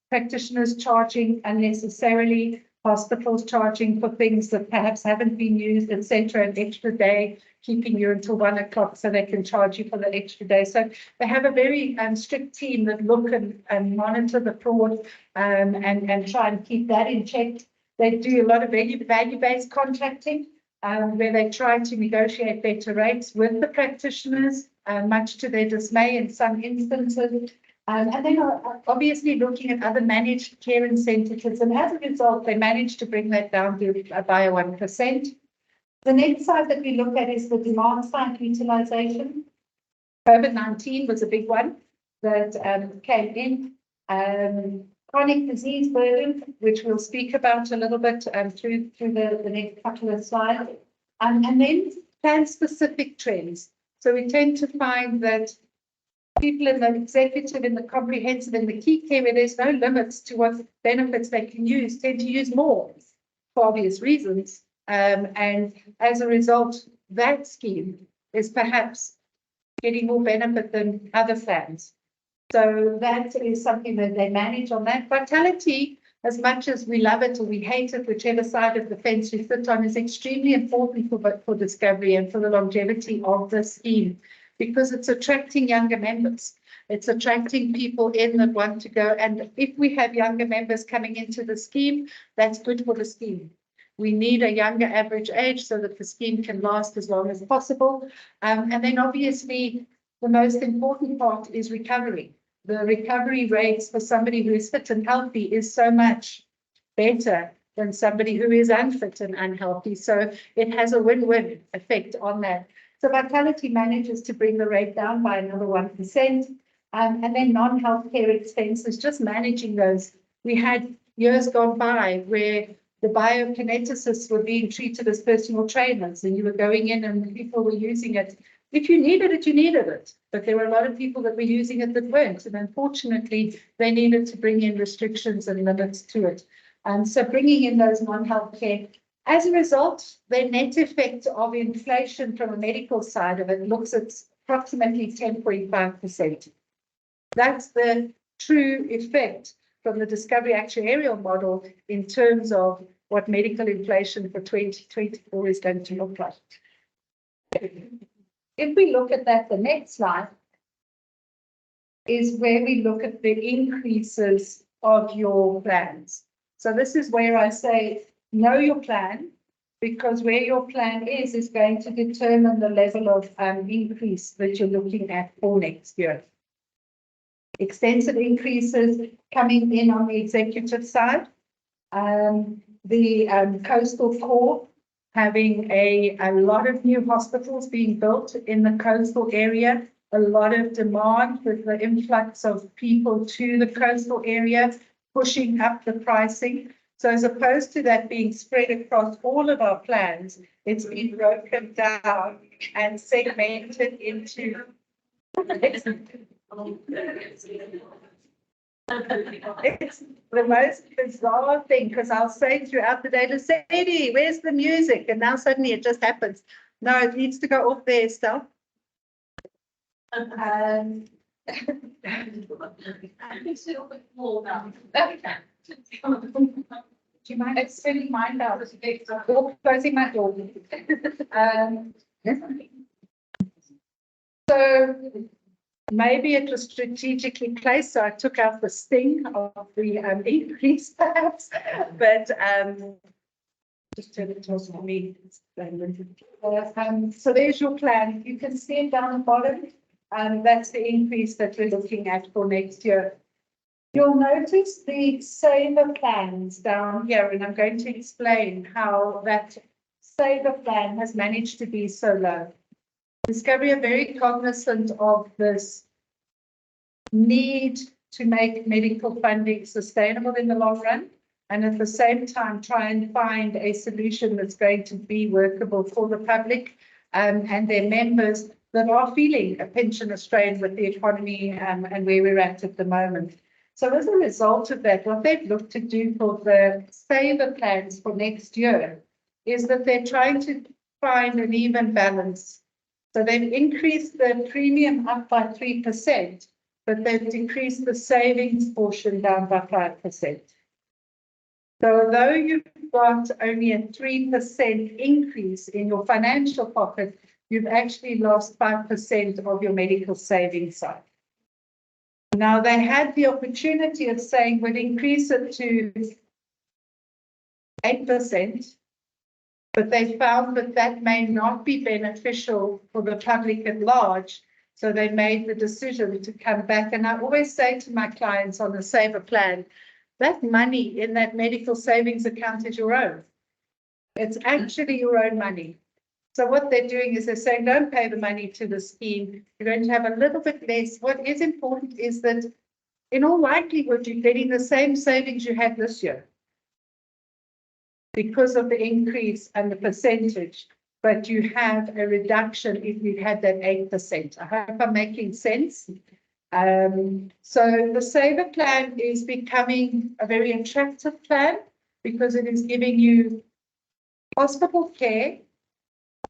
practitioners charging unnecessarily, hospitals charging for things that perhaps haven't been used, etc., an extra day, keeping you until 1 o'clock so they can charge you for the extra day. So they have a very strict team that look and monitor the fraud and try and keep that in check. They do a lot of value-based contracting, where they try to negotiate better rates with the practitioners, much to their dismay in some instances. And then obviously looking at other managed care incentives. And as a result, they managed to bring that down by 1%. The next side that we look at is the demand side utilization. COVID-19 was a big one that came in. Chronic disease burden, which we'll speak about a little bit through the next couple of slides, and then plan-specific trends. So we tend to find that people in the executive, in the comprehensive, in the key care, where there's no limits to what benefits they can use, tend to use more for obvious reasons. And as a result, that scheme is perhaps getting more benefit than other plans. So that is something that they manage on that. Vitality, as much as we love it or we hate it, whichever side of the fence we sit on, is extremely important for Discovery and for the longevity of the scheme, because it's attracting younger members. It's attracting people in that want to go. And if we have younger members coming into the scheme, that's good for the scheme. We need a younger average age so that the scheme can last as long as possible. And then obviously, the most important part is recovery. The recovery rates for somebody who is fit and healthy is so much better than somebody who is unfit and unhealthy. So it has a win-win effect on that. So Vitality manages to bring the rate down by another 1%. And then non-healthcare expenses, just managing those. We had years gone by where the biokineticists were being treated as personal trainers, and you were going in and people were using it. If you needed it, you needed it. But there were a lot of people that were using it that weren't. And unfortunately, they needed to bring in restrictions and limits to it. So bringing in those non-healthcare. As a result, the net effect of inflation from a medical side of it looks at approximately 10.5%. That's the true effect from the Discovery actuarial model in terms of what medical inflation for 2024 is going to look like. If we look at that, the next slide, is where we look at the increases of your plans. So this is where I say, know your plan, because where your plan is going to determine the level of increase that you're looking at for next year. Extensive increases coming in on the executive side. The coastal core having a lot of new hospitals being built in the coastal area, a lot of demand with the influx of people to the coastal area, pushing up the pricing. So as opposed to that being spread across all of our plans, it's been broken down and segmented into. It's the most bizarre thing, because I'll say throughout the day, Sadie, where's the music? And now suddenly it just happens. No, it needs to go off there, Estelle. Do you mind spinning mine out? Or closing my door. So maybe it was strategically placed, so I took out the sting of the increase perhaps, but just turn it towards me. So there's your plan. You can see it down the bottom, and that's the increase that we're looking at for next year. You'll notice the saver plans down here, and I'm going to explain how that saver plan has managed to be so low. Discovery are very cognizant of this need to make medical funding sustainable in the long run, and at the same time try and find a solution that's going to be workable for the public and their members that are feeling a pinch and a strain with the economy and where we're at the moment. So as a result of that, what they've looked to do for the saver plans for next year is that they're trying to find an even balance. So they've increased the premium up by 3%, but they've decreased the savings portion down by 5%. So although you've got only a 3% increase in your financial pocket, you've actually lost 5% of your medical savings side. Now, they had the opportunity of saying we'd increase it to 8%, but they found that that may not be beneficial for the public at large. So they made the decision to come back. And I always say to my clients on the saver plan, that money in that medical savings account is your own. It's actually your own money. So what they're doing is they're saying, don't pay the money to the scheme. You're going to have a little bit less. What is important is that in all likelihood, you're getting the same savings you had this year, because of the increase and the percentage, but you have a reduction if you had that 8%. I hope I'm making sense. So the saver plan is becoming a very attractive plan because it is giving you hospital care,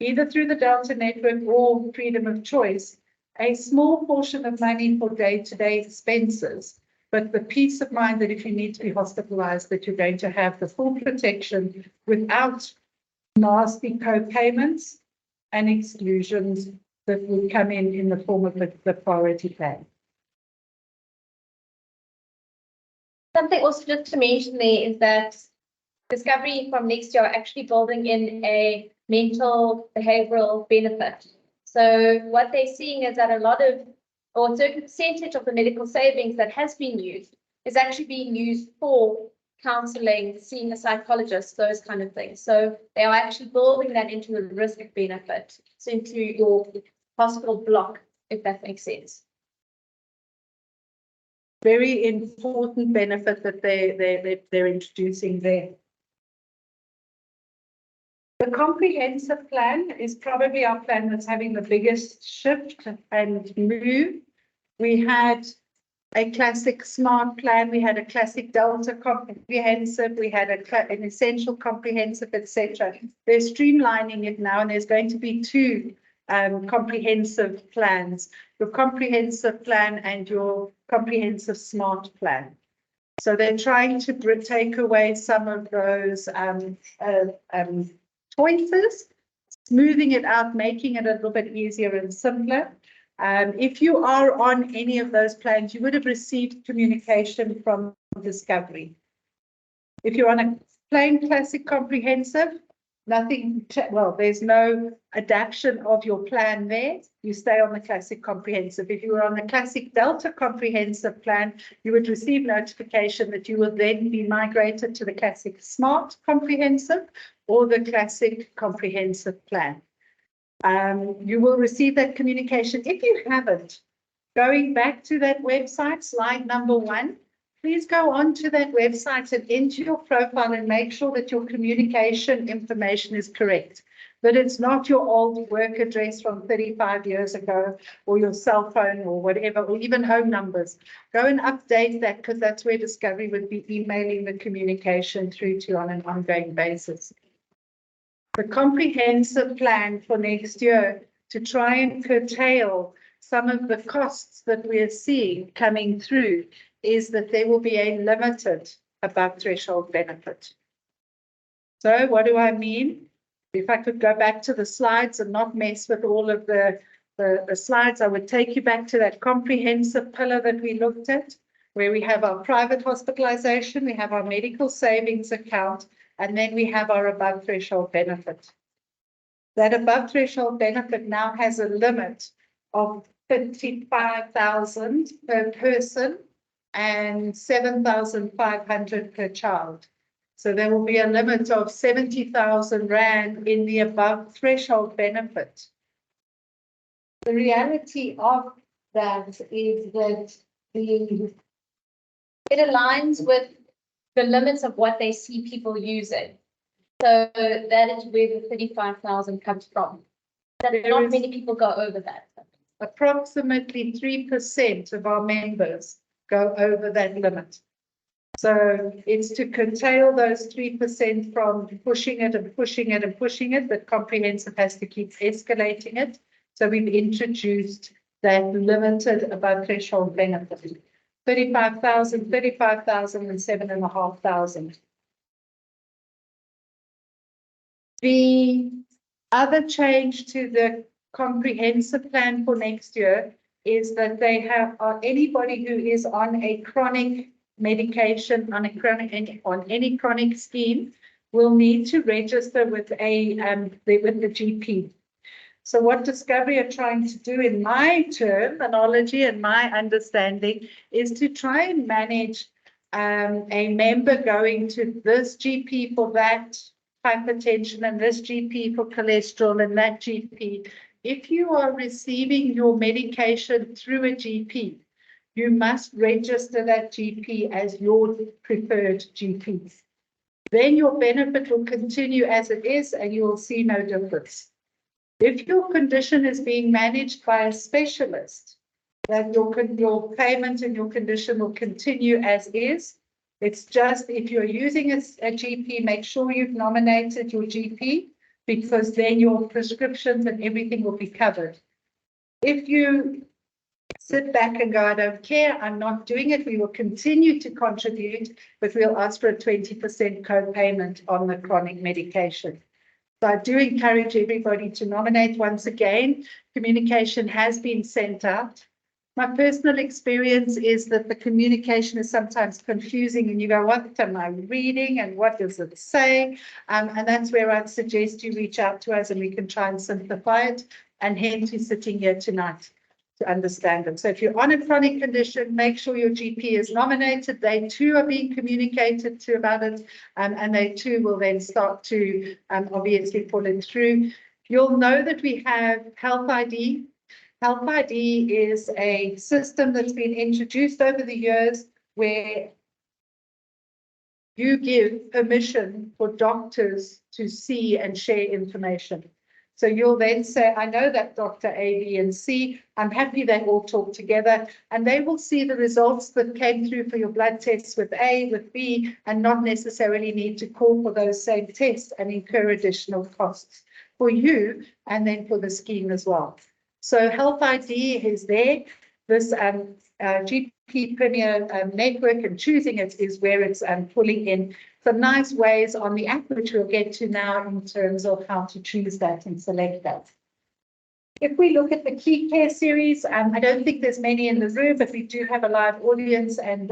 either through the Delta network or freedom of choice, a small portion of money for day-to-day expenses, but the peace of mind that if you need to be hospitalized, that you're going to have the full protection without nasty co-payments and exclusions that will come in the form of the priority plan. Something also just to mention there is that Discovery from next year are actually building in a mental behavioral benefit. So what they're seeing is that a lot of, or a certain percentage of the medical savings that has been used is actually being used for counseling, seeing a psychologist, those kind of things. So they are actually building that into the risk benefit, so into your hospital block, if that makes sense. Very important benefit that they're introducing there. The comprehensive plan is probably our plan that's having the biggest shift and move. We had a classic SMART plan, we had a classic Delta comprehensive, we had an essential comprehensive, etc. They're streamlining it now, and there's going to be two comprehensive plans, your comprehensive plan and your comprehensive SMART plan. So they're trying to take away some of those choices, smoothing it out, making it a little bit easier and simpler. If you are on any of those plans, you would have received communication from Discovery. If you're on a plain classic comprehensive, nothing, well, there's no adaptation of your plan there. You stay on the classic comprehensive. If you were on the classic Delta comprehensive plan, you would receive notification that you will then be migrated to the classic smart comprehensive or the classic comprehensive plan. You will receive that communication. If you haven't, going back to that website, slide number 1, please go on to that website and enter your profile and make sure that your communication information is correct, that it's not your old work address from 35 years ago or your cell phone or whatever, or even home numbers. Go and update that, because that's where Discovery would be emailing the communication through to on an ongoing basis. The comprehensive plan for next year to try and curtail some of the costs that we're seeing coming through is that there will be a limited above threshold benefit. So what do I mean? If I could go back to the slides and not mess with all of the slides, I would take you back to that comprehensive pillar that we looked at, where we have our private hospitalization, we have our medical savings account, and then we have our above threshold benefit. That above threshold benefit now has a limit of 55,000 per person and 7,500 per child. So there will be a limit of 70,000 Rand in the above threshold benefit. The reality of that is that it aligns with the limits of what they see people using. So that is where the 35,000 comes from. That not many people go over that. Approximately 3% of our members go over that limit. So it's to curtail those 3% from pushing it and pushing it and pushing it, but comprehensive has to keep escalating it. So we've introduced that limited above threshold benefit. 35,000, 35,000 and 7,500. The other change to the comprehensive plan for next year is that they have anybody who is on a chronic medication, on any chronic scheme, will need to register with the GP. So what Discovery are trying to do, in my terminology and my understanding, is to try and manage a member going to this GP for that hypertension and this GP for cholesterol and that GP. If you are receiving your medication through a GP, you must register that GP as your preferred GP. Then your benefit will continue as it is and you will see no difference. If your condition is being managed by a specialist, then your payment and your condition will continue as is. It's just if you're using a GP, make sure you've nominated your GP, because then your prescriptions and everything will be covered. If you sit back and go, I don't care, I'm not doing it, we will continue to contribute, but we'll ask for a 20% co-payment on the chronic medication. So I do encourage everybody to nominate. Once again, communication has been sent out. My personal experience is that the communication is sometimes confusing and you go, what am I reading and what does it say? And that's where I'd suggest you reach out to us and we can try and simplify it. And hence we're sitting here tonight to understand it. So if you're on a chronic condition, make sure your GP is nominated. They too are being communicated to about it, and they too will then start to obviously pull it through. You'll know that we have Health ID. Health ID is a system that's been introduced over the years where you give permission for doctors to see and share information. So you'll then say, I know that Dr. A, B, and C, I'm happy they all talk together, and they will see the results that came through for your blood tests with A, with B, and not necessarily need to call for those same tests and incur additional costs for you and then for the scheme as well. So Health ID is there. This GP Premier network and choosing it is where it's pulling in some nice ways on the app, which we'll get to now in terms of how to choose that and select that. If we look at the Key Care series, I don't think there's many in the room, but we do have a live audience and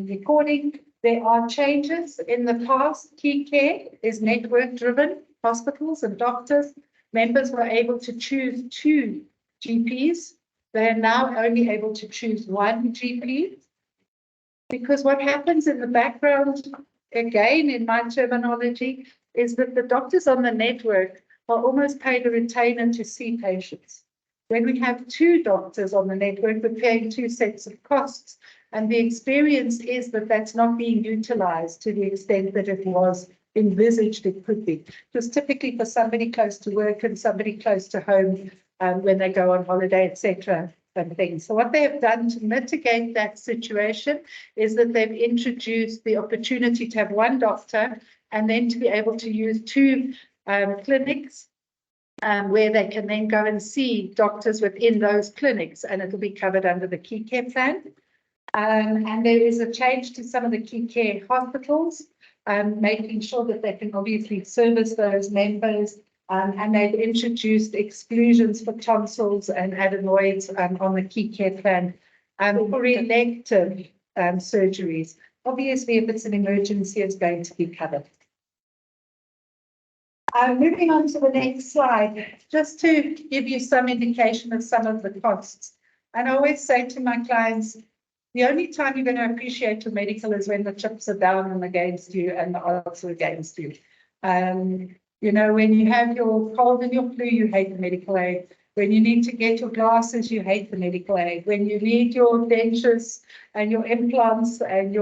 recording. There are changes. In the past, Key Care is network-driven. Hospitals and doctors, members were able to choose 2 GPs. They are now only able to choose 1 GP. Because what happens in the background, again, in my terminology, is that the doctors on the network are almost paid a retainer to see patients. When we have 2 doctors on the network, we're paying 2 sets of costs. And the experience is that that's not being utilized to the extent that it was envisaged it could be. Because typically for somebody close to work and somebody close to home, when they go on holiday, etc. and things. So what they have done to mitigate that situation is that they've introduced the opportunity to have 1 doctor and then to be able to use 2 clinics where they can then go and see doctors within those clinics, and it'll be covered under the Key Care plan. And there is a change to some of the Key Care hospitals, making sure that they can obviously service those members. And they've introduced exclusions for tonsils and adenoids on the Key Care plan for elective surgeries. Obviously, if it's an emergency, it's going to be covered. Moving on to the next slide, just to give you some indication of some of the costs. And I always say to my clients, the only time you're going to appreciate your medical is when the chips are down and against you and the odds are against you. You know, when you have your cold and your flu, you hate the medical aid. When you need to get your glasses, you hate the medical aid. When you need your dentures and your implants and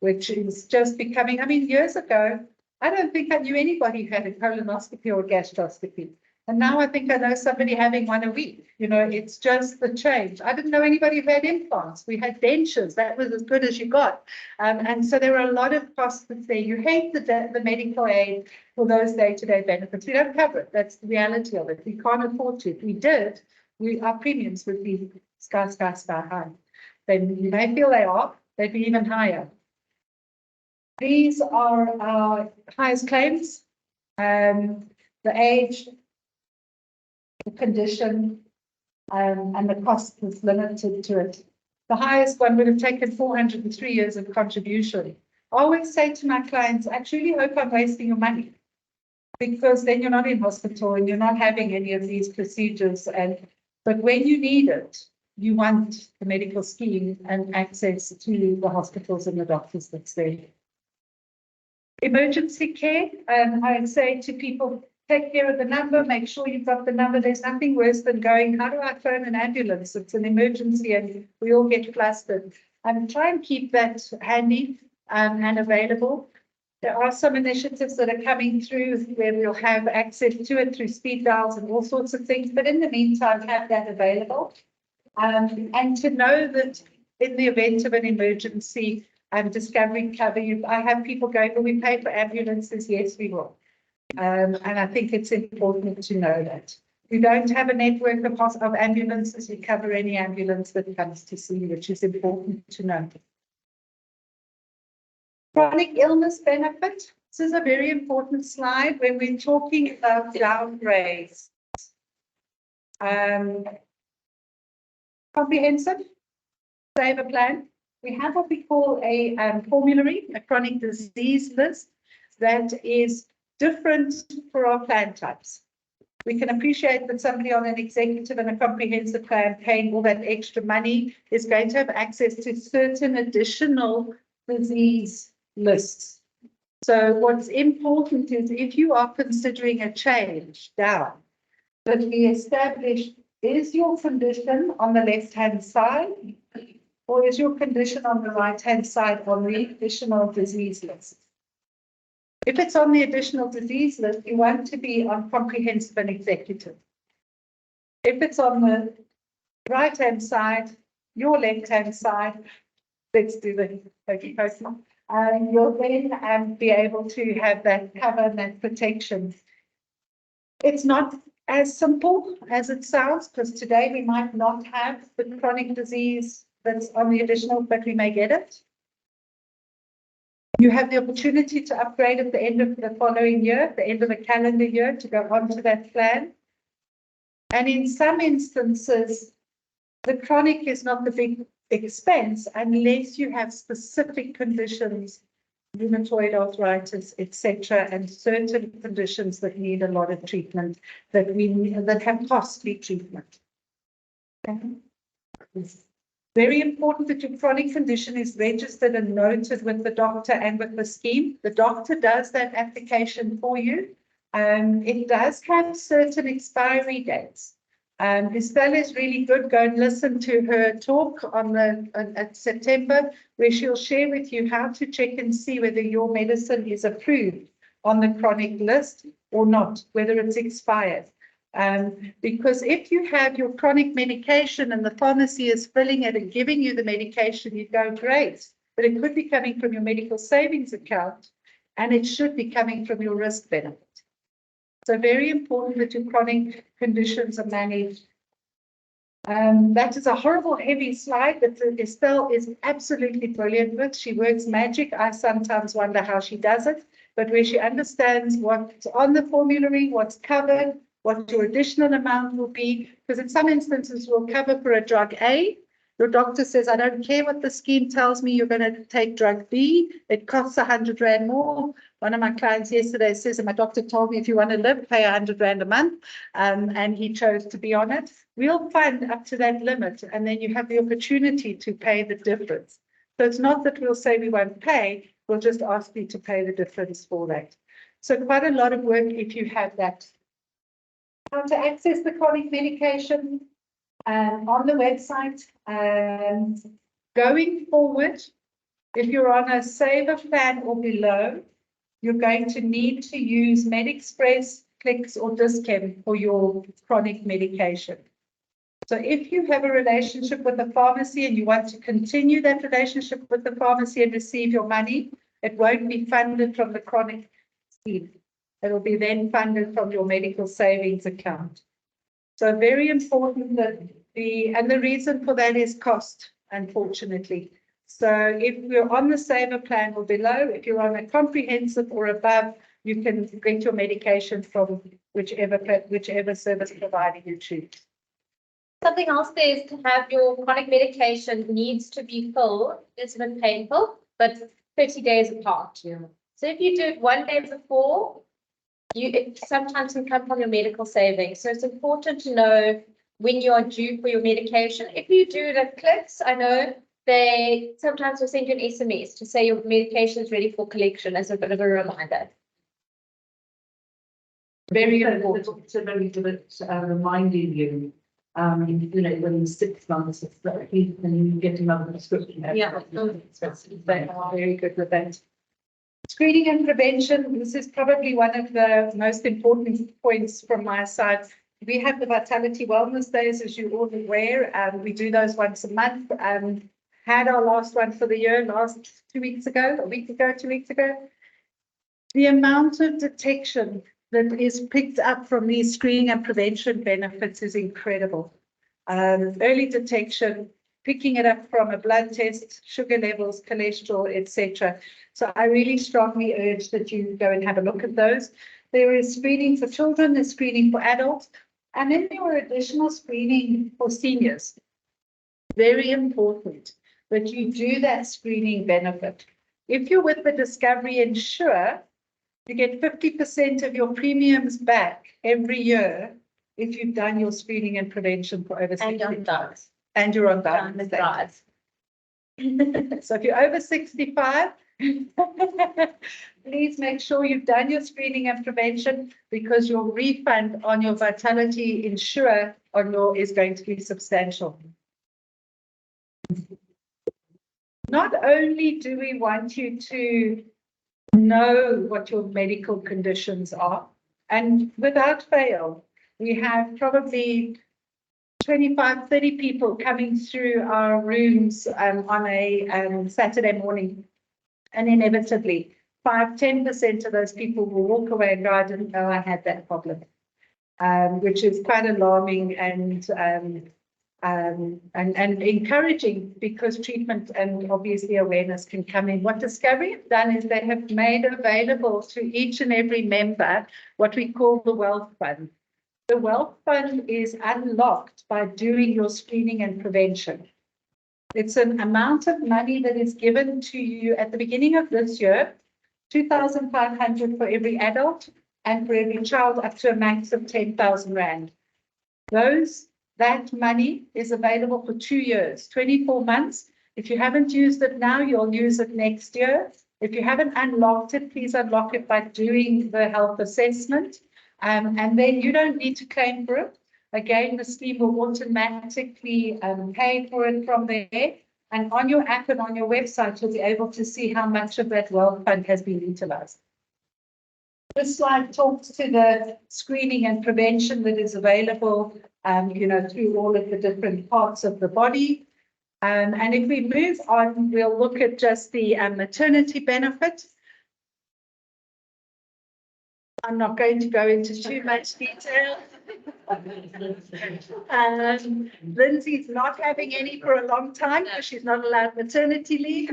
which is just becoming, I mean, years ago, I don't think I knew anybody who had a colonoscopy or a gastroscopy. And now I think I know somebody having one a week. You know, it's just the change. I didn't know anybody who had implants. We had dentures. That was as good as you got. And so there are a lot of costs there. You hate the medical aid for those day-to-day benefits. We don't cover it. That's the reality of it. We can't afford to. If we did, our premiums would be sky high. Then you may feel they are. They'd be even higher. These are our highest claims. The age, the condition, and the cost is limited to it. The highest one would have taken 403 years of contribution. I always say to my clients, I truly hope I'm wasting your money, because then you're not in hospital and you're not having any of these procedures. But when you need it, you want the medical scheme and access to the hospitals and the doctors that's there. Emergency care, I would say to people, take care of the number, make sure you've got the number. There's nothing worse than going, how do I phone an ambulance? It's an emergency and we all get flustered. Try and keep that handy and available. There are some initiatives that are coming through where we'll have access to it through speed dials and all sorts of things. But in the meantime, have that available. And to know that in the event of an emergency, discovery cover, I have people going, will we pay for ambulances? Yes, we will. And I think it's important to know that. We don't have a network of ambulances. We cover any ambulance that comes to see, which is important to know. Chronic illness benefit. This is a very important slide when we're talking about downgrades. Comprehensive saver plan. We have what we call a formulary, a chronic disease list that is different for our plan types. We can appreciate that somebody on an executive and a comprehensive plan paying all that extra money is going to have access to certain additional disease lists. So what's important is if you are considering a change down, that we establish, is your condition on the left-hand side or is your condition on the right-hand side on the additional disease list? If it's on the additional disease list, you want to be on comprehensive and executive. If it's on the right-hand side, your left-hand side, let's do the hokey pokey, and you'll then be able to have that cover and that protection. It's not as simple as it sounds, because today we might not have the chronic disease that's on the additional, but we may get it. You have the opportunity to upgrade at the end of the following year, the end of the calendar year, to go on to that plan. And in some instances, the chronic is not the big expense unless you have specific conditions, rheumatoid arthritis, etc., and certain conditions that need a lot of treatment that have costly treatment. Okay. It's very important that your chronic condition is registered and noted with the doctor and with the scheme. The doctor does that application for you. It does have certain expiry dates. Estelle is really good. Go and listen to her talk at September, where she'll share with you how to check and see whether your medicine is approved on the chronic list or not, whether it's expired. Because if you have your chronic medication and the pharmacy is filling it and giving you the medication, you go, great, but it could be coming from your medical savings account and it should be coming from your risk benefit. So very important that your chronic conditions are managed. That is a horrible, heavy slide that Estelle is absolutely brilliant with. She works magic. I sometimes wonder how she does it, but where she understands what's on the formulary, what's covered, what your additional amount will be, because in some instances we'll cover for a drug A. Your doctor says, I don't care what the scheme tells me, you're going to take drug B. It costs 100 Rand more. One of my clients yesterday says, and my doctor told me if you want to live, pay 100 Rand a month. And he chose to be on it. We'll fund up to that limit, and then you have the opportunity to pay the difference. So it's not that we'll say we won't pay, we'll just ask you to pay the difference for that. So quite a lot of work if you have that. How to access the chronic medication on the website. Going forward, if you're on a saver plan or below, you're going to need to use MedExpress, Clicks, or Dis-Chem for your chronic medication. So if you have a relationship with the pharmacy and you want to continue that relationship with the pharmacy and receive your money, it won't be funded from the chronic scheme. It will be then funded from your medical savings account. So very important that the reason for that is cost, unfortunately. So if you're on the saver plan or below, if you're on a comprehensive or above, you can get your medication from whichever service provider you choose. Something else there is to have your chronic medication needs to be filled. It's a bit painful, but 30 days apart. Yeah. So if you do it 1 day before, it sometimes can come from your medical savings. So it's important to know when you are due for your medication. If you do it at Clicks, I know they sometimes will send you an SMS to say your medication is ready for collection as a bit of a reminder. Very important. It's a very good reminding you. You know, when 6 months, it's like when you get another prescription. Yeah, they are very good with that. Screening and prevention, this is probably one of the most important points from my side. We have the Vitality Wellness Days, as you're all aware. We do those once a month. Had our last one for the year, a week ago, 2 weeks ago. The amount of detection that is picked up from these screening and prevention benefits is incredible. Early detection, picking it up from a blood test, sugar levels, cholesterol, etc. So I really strongly urge that you go and have a look at those. There is screening for children, there's screening for adults, and then there were additional screening for seniors. Very important that you do that screening benefit. If you're with the Discovery Insure, you get 50% of your premiums back every year if you've done your screening and prevention for over 65. And you're on dialysis. So if you're over 65, please make sure you've done your screening and prevention, because your refund on your Vitality Insure is going to be substantial. Not only do we want you to know what your medical conditions are, and without fail, we have probably 25, 30 people coming through our rooms on a Saturday morning, and inevitably 5–10% of those people will walk away and go, I didn't know I had that problem, which is quite alarming and encouraging, because treatment and obviously awareness can come in. What Discovery have done is they have made available to each and every member what we call the Wealth Fund. The wealth fund is unlocked by doing your screening and prevention. It's an amount of money that is given to you at the beginning of this year, 2,500 for every adult and for every child up to a max of 10,000 Rand. That money is available for 2 years, 24 months. If you haven't used it now, you'll use it next year. If you haven't unlocked it, please unlock it by doing the health assessment. And then you don't need to claim for it. Again, the scheme will automatically pay for it from there. And on your app and on your website, you'll be able to see how much of that wealth fund has been utilized. This slide talks to the screening and prevention that is available, through all of the different parts of the body. And if we move on, we'll look at just the maternity benefit. I'm not going to go into too much detail. Lindsay's not having any for a long time because she's not allowed maternity leave.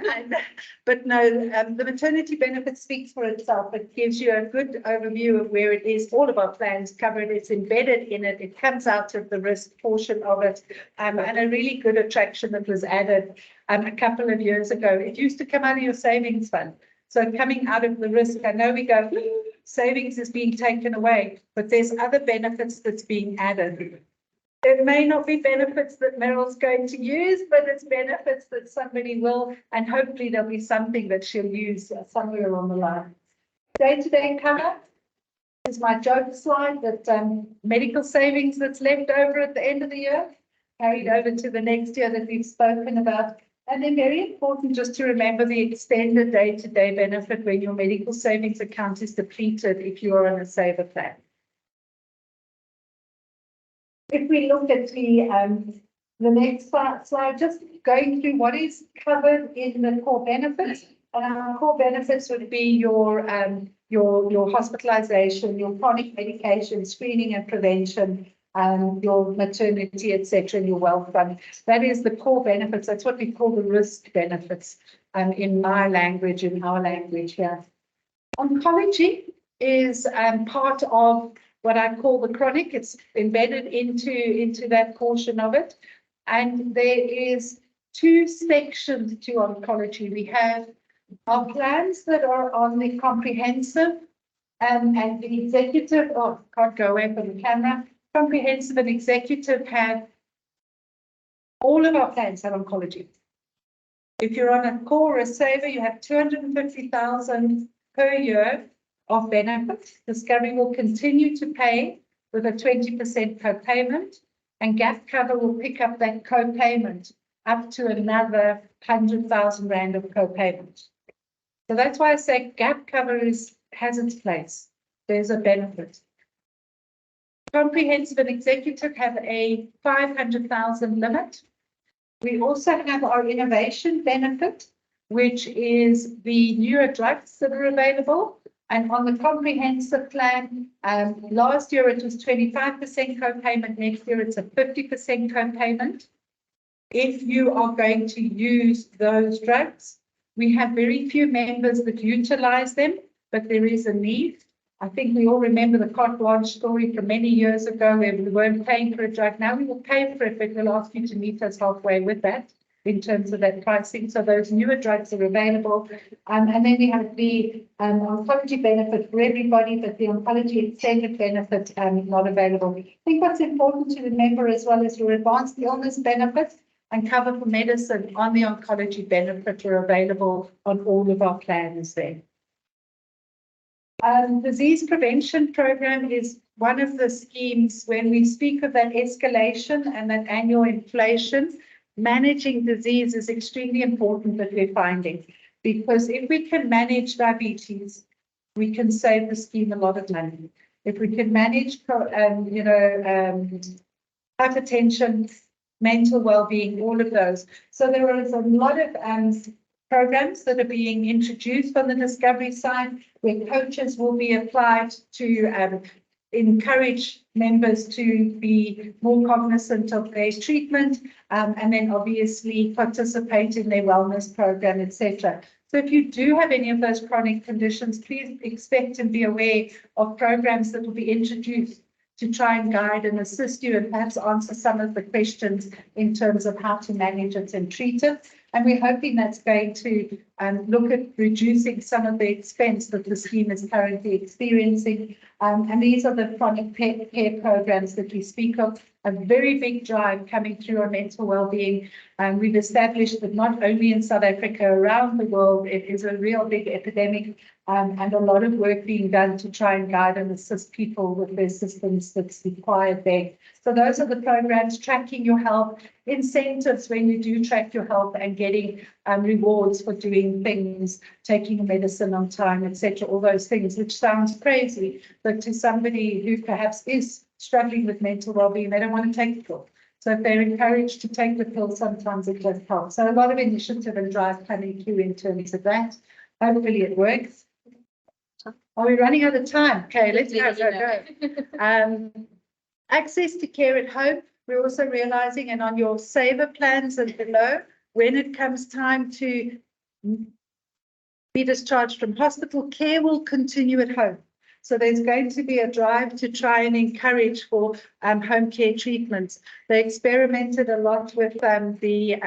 But no, the maternity benefit speaks for itself. It gives you a good overview of where it is. All of our plans covered. It's embedded in it. It comes out of the risk portion of it. And a really good attraction that was added a couple of years ago. It used to come out of your savings fund. So coming out of the risk, I know we go, savings is being taken away, but there's other benefits that's being added. It may not be benefits that Meryl's going to use, but it's benefits that somebody will, and hopefully there'll be something that she'll use somewhere along the line. Day-to-day cover is my joke slide that medical savings that's left over at the end of the year, carried over to the next year that we've spoken about. And then very important just to remember the extended day-to-day benefit when your medical savings account is depleted if you are on a saver plan. If we look at the next slide, just going through what is covered in the core benefits. And our core benefits would be your hospitalization, your chronic medication, screening and prevention, your maternity, etc., and your wealth fund. That is the core benefits. That's what we call the risk benefits in my language, in our language here. Oncology is part of what I call the chronic. It's embedded into that portion of it. And there is 2 sections to oncology. We have our plans that are on the comprehensive and the executive. Oh, can't go away from the camera. Comprehensive and executive have all of our plans have oncology. If you're on a core or a saver, you have 250,000 per year of benefits. Discovery will continue to pay with a 20% co-payment, and Gap Cover will pick up that co-payment up to another 100,000 Rand of co-payment. So that's why I say Gap Cover has its place. There's a benefit. Comprehensive and executive have a 500,000 limit. We also have our innovation benefit, which is the newer drugs that are available. And on the comprehensive plan, last year it was 25% co-payment. Next year it's a 50% co-payment. If you are going to use those drugs, we have very few members that utilize them, but there is a need. I think we all remember the carte blanche story from many years ago where we weren't paying for a drug. Now we will pay for it, but we'll ask you to meet us halfway with that in terms of that pricing. So those newer drugs are available. And then we have the oncology benefit for everybody, but the oncology extended benefit not available. I think what's important to remember as well is your advanced illness benefits and cover for medicine on the oncology benefit are available on all of our plans there. Disease prevention program is one of the schemes when we speak of that escalation and that annual inflation. Managing disease is extremely important that we're finding, because if we can manage diabetes, we can save the scheme a lot of money. If we can manage, hypertension, mental well-being, all of those. So there is a lot of programs that are being introduced on the Discovery side, where coaches will be applied to encourage members to be more cognizant of their treatment, and then obviously participate in their wellness program, etc. So if you do have any of those chronic conditions, please expect and be aware of programs that will be introduced to try and guide and assist you and perhaps answer some of the questions in terms of how to manage it and treat it. And we're hoping that's going to look at reducing some of the expense that the scheme is currently experiencing. And these are the chronic care programs that we speak of, a very big drive coming through on mental well-being. We've established that not only in South Africa, around the world, it is a real big epidemic, and a lot of work being done to try and guide and assist people with the assistance that's required there. So those are the programs: tracking your health, incentives when you do track your health, and getting rewards for doing things, taking your medicine on time, etc. All those things, which sounds crazy, but to somebody who perhaps is struggling with mental well-being, they don't want to take the pill. So if they're encouraged to take the pill, sometimes it does help. So a lot of initiative and drive coming through in terms of that. Hopefully it works. Are we running out of time? Okay, let's go. Access to care at home. We're also realizing, and on your saver plans and below, when it comes time to be discharged from hospital, care will continue at home. So there's going to be a drive to try and encourage for home care treatments. They experimented a lot with the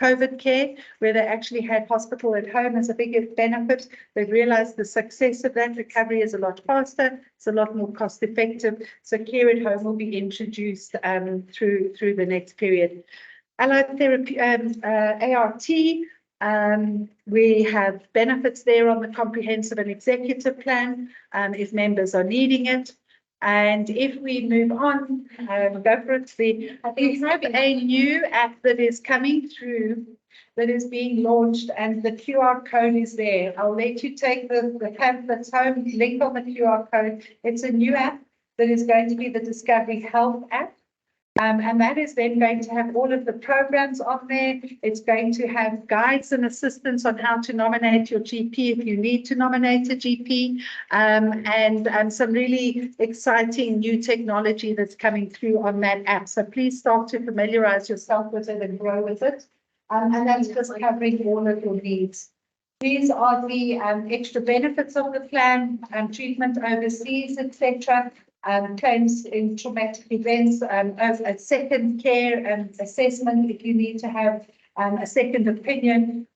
COVID care, where they actually had hospital at home as a big benefit. They've realized the success of that recovery is a lot faster, it's a lot more cost effective. So care at home will be introduced through the next period. Allied therapy, ART, we have benefits there on the comprehensive and executive plan if members are needing it. And if we move on, go for it. We have a new app that is coming through that is being launched, and the QR code is there. I'll let you take the pamphlets home, link on the QR code. It's a new app that is going to be the Discovery Health app. And that is then going to have all of the programs on there. It's going to have guides and assistance on how to nominate your GP if you need to nominate a GP, and some really exciting new technology that's coming through on that app. So please start to familiarize yourself with it and grow with it. And that's just covering all of your needs. These are the extra benefits of the plan, treatment overseas, etc. Claims in traumatic events, a second care and assessment if you need to have a second opinion,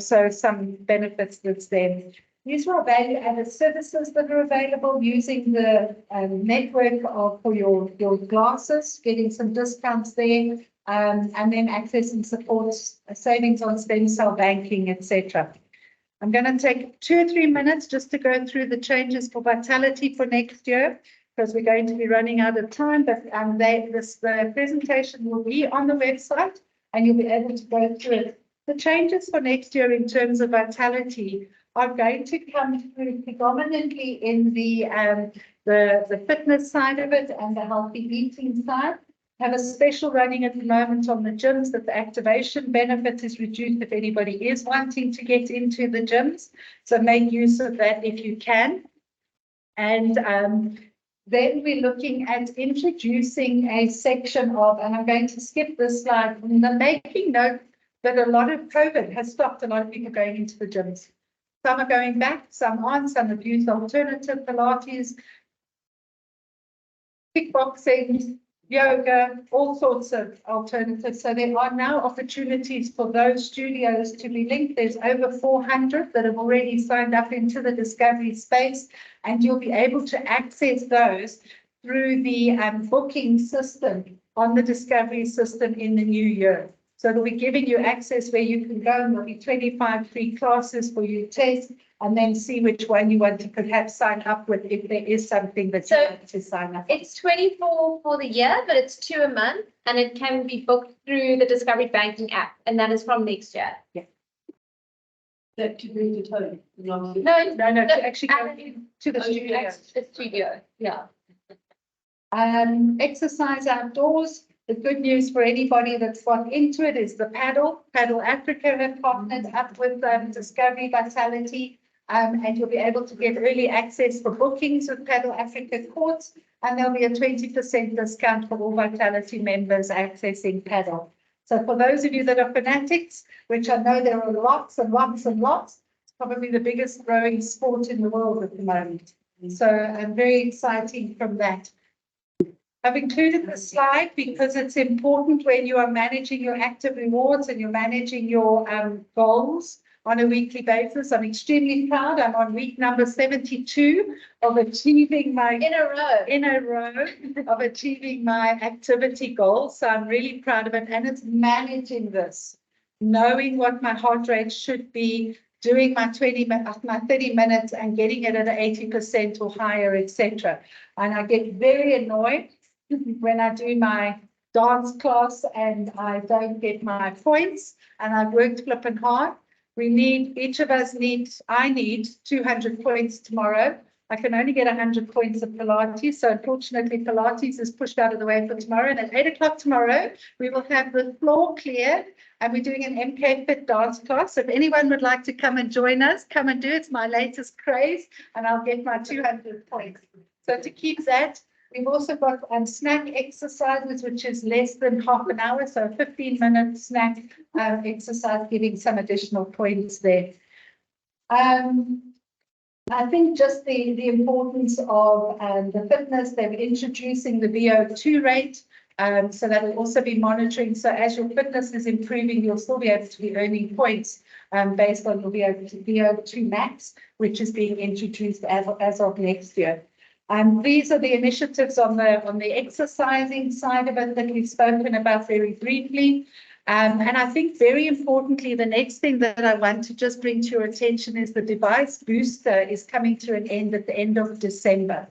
so some benefits that's there. These are value-added services that are available using the network for your glasses, getting some discounts there, and then access and support, savings on stem cell banking, etc. I'm going to take 2 or 3 minutes just to go through the changes for Vitality for next year, because we're going to be running out of time. But the presentation will be on the website, and you'll be able to go through it. The changes for next year in terms of Vitality are going to come through predominantly in the fitness side of it and the healthy eating side. Have a special running at the moment on the gyms that the activation benefit is reduced if anybody is wanting to get into the gyms. So make use of that if you can. And then we're looking at introducing a section of, and I'm going to skip this slide, making note that a lot of COVID has stopped a lot of people going into the gyms. Some are going back, some aren't, some have used alternative Pilates, kickboxing, yoga, all sorts of alternatives. So there are now opportunities for those studios to be linked. There's over 400 that have already signed up into the Discovery space, and you'll be able to access those through the booking system on the Discovery system in the new year. So they'll be giving you access where you can go, and there'll be 25 free classes for you to test, and then see which one you want to perhaps sign up with if there is something that you want to sign up. It's 24 for the year, but it's 2 a month, and it can be booked through the Discovery Banking app, and that is from next year. Yeah. That to bring it home. No, To actually go to the studio. The studio, yeah. Exercise outdoors. The good news for anybody that's got into it is the Paddle Africa have partnered up with Discovery Vitality, and you'll be able to get early access for bookings with Paddle Africa courts, and there'll be a 20% discount for all Vitality members accessing Paddle. So for those of you that are fanatics, which I know there are lots and lots and lots, it's probably the biggest growing sport in the world at the moment. So I'm very exciting from that. I've included the slide because it's important when you are managing your active rewards and you're managing your goals on a weekly basis. I'm extremely proud. I'm on week number 72 of achieving my In a row. of achieving my activity goals. So I'm really proud of it. And it's managing this, knowing what my heart rate should be, doing my 30 minutes and getting it at 80% or higher, etc. And I get very annoyed when I do my dance class and I don't get my points, and I've worked flipping hard. I need 200 points tomorrow. I can only get 100 points of Pilates. So unfortunately, Pilates is pushed out of the way for tomorrow. And at 8 o'clock tomorrow, we will have the floor cleared and we're doing an MK Fit dance class. So if anyone would like to come and join us, come and do it. It's my latest craze and I'll get my 200 points. So to keep that, we've also got snack exercises, which is less than half an hour. So a 15-minute snack exercise, giving some additional points there. I think just the importance of the fitness, they're introducing the VO2 rate. So that will also be monitoring. So as your fitness is improving, you'll still be able to be earning points based on your VO2 max, which is being introduced as of next year. These are the initiatives on the exercising side of it that we've spoken about very briefly. And I think very importantly, the next thing that I want to just bring to your attention is the device booster is coming to an end at the end of December.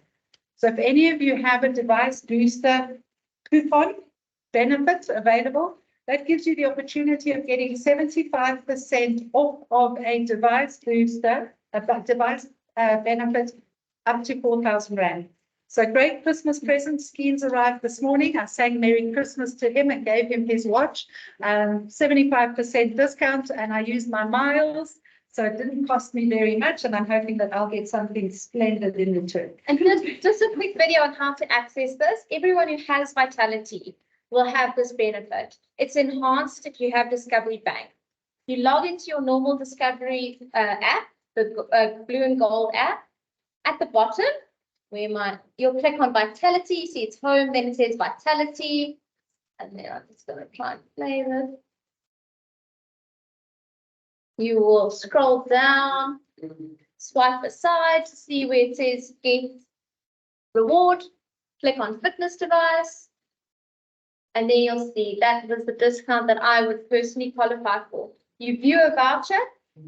So if any of you have a device booster coupon benefit available, that gives you the opportunity of getting 75% off of a device booster, a device benefit up to 4,000 Rand. So great Christmas present. Skeens arrived this morning. I sang Merry Christmas to him and gave him his watch. 75% discount, and I used my miles. So it didn't cost me very much, and I'm hoping that I'll get something splendid in return. And just a quick video on how to access this. Everyone who has Vitality will have this benefit. It's enhanced if you have Discovery Bank. You log into your normal Discovery app, the blue and gold app. At the bottom, you'll click on Vitality, you see it's home, then it says Vitality, and then I'm just going to try and play this. You will scroll down, swipe aside to see where it says Get Reward, click on Fitness Device, and then you'll see that was the discount that I would personally qualify for. You view a voucher.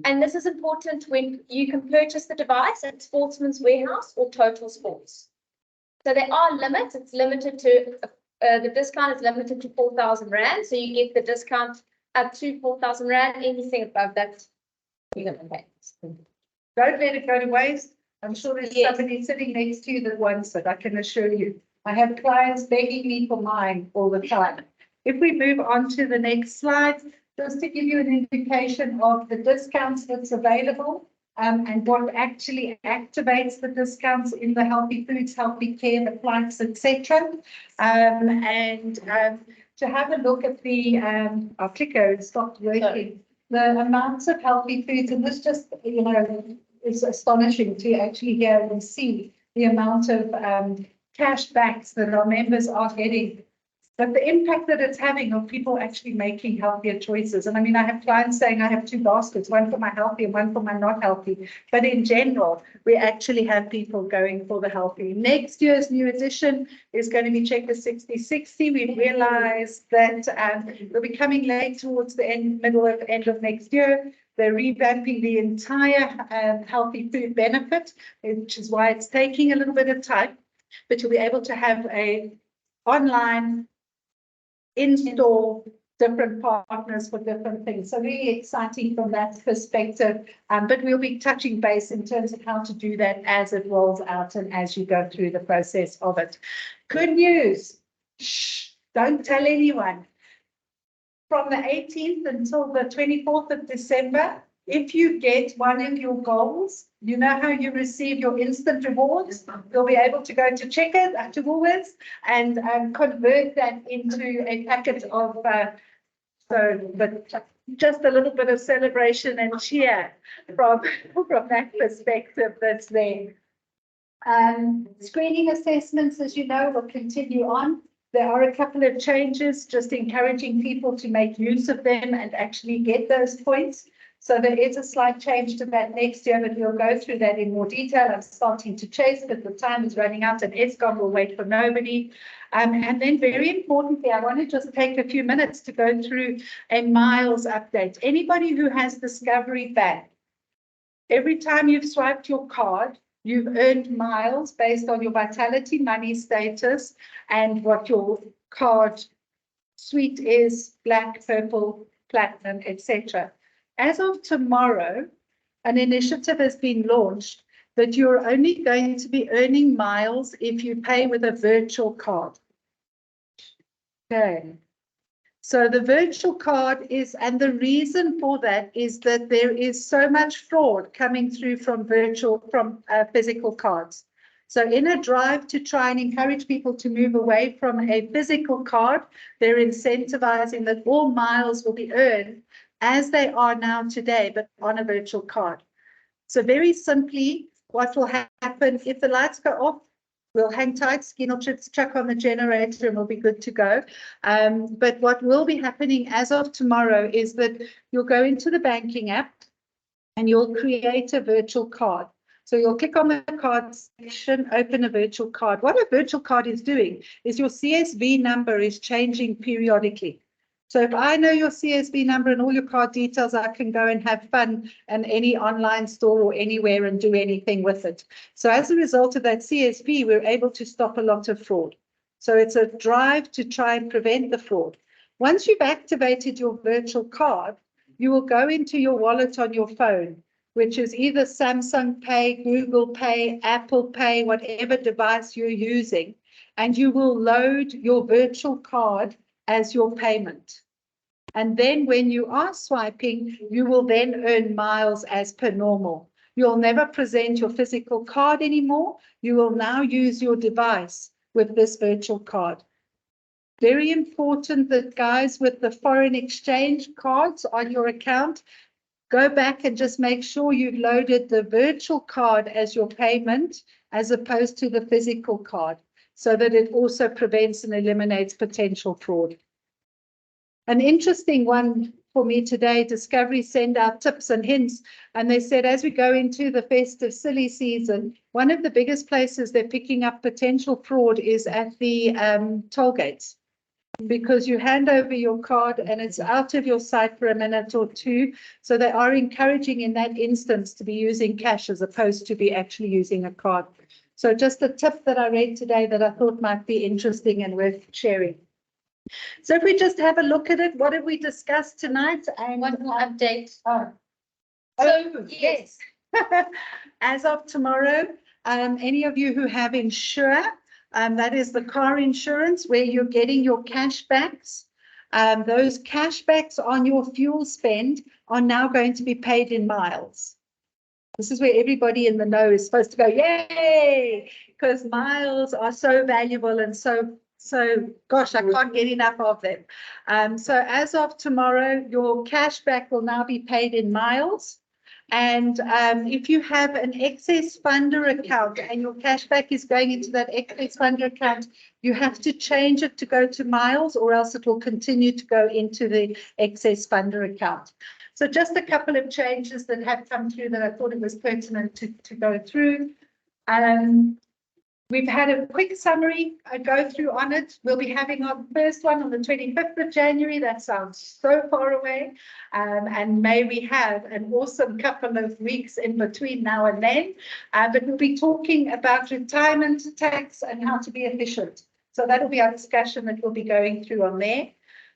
And this is important when you can purchase the device at Sportsman's Warehouse or Total Sports. So there are limits. It's limited to, the discount is limited to 4,000 Rand. So you get the discount up to 4,000 Rand. Anything above that, you're going to pay. Don't let it go to waste. I'm sure there's somebody sitting next to you that wants it. I can assure you. I have clients begging me for mine all the time. If we move on to the next slide, just to give you an indication of the discounts that's available and what actually activates the discounts in the healthy foods, healthy care, the flights, etc. To have a look at the, our clicker stopped working, the amounts of healthy foods, and this just, is astonishing to actually hear and see the amount of cash backs that our members are getting. But the impact that it's having on people actually making healthier choices. And I mean, I have clients saying I have two baskets, one for my healthy and one for my not healthy. But in general, we actually have people going for the healthy. Next year's new edition is going to be Checker 6060. We realized that we'll be coming late towards the end of next year. They're revamping the entire healthy food benefit, which is why it's taking a little bit of time. But you'll be able to have a online in-store different partners for different things. So really exciting from that perspective. But we'll be touching base in terms of how to do that as it rolls out and as you go through the process of it. Good news. Shh, don't tell anyone. From the 18th until the 24th of December, if you get one of your goals, you know how you receive your instant rewards. You'll be able to go to Checkers, to Woolworths, and convert that into a packet of, but just a little bit of celebration and cheer from that perspective that's there. Screening assessments, as you know, will continue on. There are a couple of changes, just encouraging people to make use of them and actually get those points. So there is a slight change to that next year, but we'll go through that in more detail. I'm starting to chase, but the time is running out and Eskom will wait for nobody. And then very importantly, I want to just take a few minutes to go through a miles update. Anybody who has Discovery Bank, every time you've swiped your card, you've earned miles based on your Vitality Money status and what your card suite is, black, purple, platinum, etc. As of tomorrow, an initiative has been launched that you're only going to be earning miles if you pay with a virtual card. Okay. So the virtual card is, and the reason for that is that there is so much fraud coming through from physical cards. So in a drive to try and encourage people to move away from a physical card, they're incentivizing that all miles will be earned as they are now today, but on a virtual card. So very simply, what will happen if the lights go off, we'll hang tight, skin or chips, chuck on the generator and we'll be good to go. But what will be happening as of tomorrow is that you'll go into the banking app and you'll create a virtual card. So you'll click on the card section, open a virtual card. What a virtual card is doing is your CSV number is changing periodically. So if I know your CSV number and all your card details, I can go and have fun in any online store or anywhere and do anything with it. So as a result of that CSV, we're able to stop a lot of fraud. So it's a drive to try and prevent the fraud. Once you've activated your virtual card, you will go into your wallet on your phone, which is either Samsung Pay, Google Pay, Apple Pay, whatever device you're using, and you will load your virtual card as your payment. And then when you are swiping, you will then earn miles as per normal. You'll never present your physical card anymore. You will now use your device with this virtual card. Very important that guys with the foreign exchange cards on your account, go back and just make sure you've loaded the virtual card as your payment as opposed to the physical card, so that it also prevents and eliminates potential fraud. An interesting one for me today, Discovery send out tips and hints, and they said as we go into the festive silly season, one of the biggest places they're picking up potential fraud is at the toll gates, because you hand over your card and it's out of your sight for a minute or two. So they are encouraging in that instance to be using cash as opposed to be actually using a card. So just a tip that I read today that I thought might be interesting and worth sharing. So if we just have a look at it, what have we discussed tonight? And One more update. So yes, as of tomorrow, any of you who have Insure, that is the car insurance where you're getting your cashbacks. Those cashbacks on your fuel spend are now going to be paid in miles. This is where everybody in the know is supposed to go, yay, because miles are so valuable and so gosh, I can't get enough of them. So as of tomorrow, your cashback will now be paid in miles. And if you have an excess funder account and your cashback is going into that excess funder account, you have to change it to go to miles, or else it will continue to go into the excess funder account. So just a couple of changes that have come through that I thought it was pertinent to go through. We've had a quick summary, a go through on it. We'll be having our first one on the 25th of January. That sounds so far away. And may we have an awesome couple of weeks in between now and then. But we'll be talking about retirement tax and how to be efficient. So that'll be our discussion that we'll be going through on there.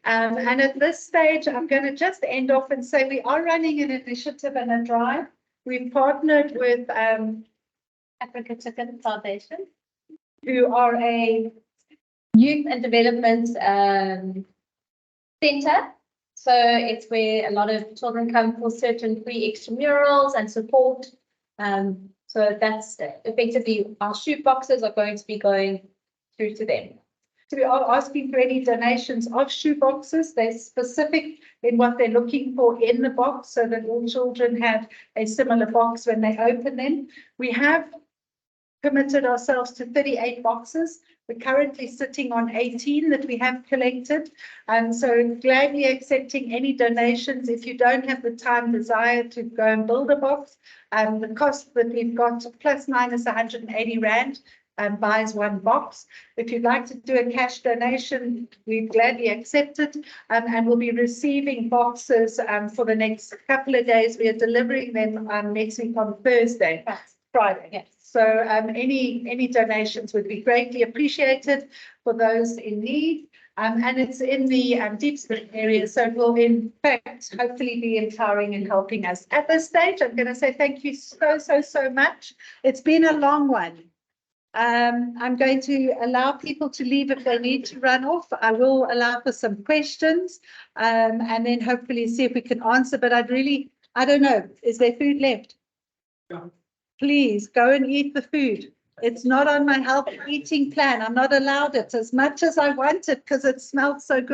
And at this stage, I'm going to just end off and say we are running an initiative and a drive. We've partnered with Africa Chicken Foundation, who are a youth and development center. So it's where a lot of children come for certain free extramurals and support. So that's effectively our shoe boxes are going to be going through to them. So we are asking for any donations of shoe boxes. They're specific in what they're looking for in the box, so that all children have a similar box when they open them. We have committed ourselves to 38 boxes. We're currently sitting on 18 that we have collected. And so gladly accepting any donations. If you don't have the time, desire to go and build a box, the cost that we've got plus minus 180 Rand buys one box. If you'd like to do a cash donation, we gladly accept it. And we'll be receiving boxes for the next couple of days. We are delivering them next week on Thursday, Friday. Yes. So any donations would be greatly appreciated for those in need. And it's in the Deep Spirit area. So it will in fact hopefully be empowering and helping us. At this stage, I'm going to say thank you so much. It's been a long one. I'm going to allow people to leave if they need to run off. I will allow for some questions and then hopefully see if we can answer. But I don't know, is there food left? Yeah. Please go and eat the food. It's not on my healthy eating plan. I'm not allowed it as much as I want it because it smells so good.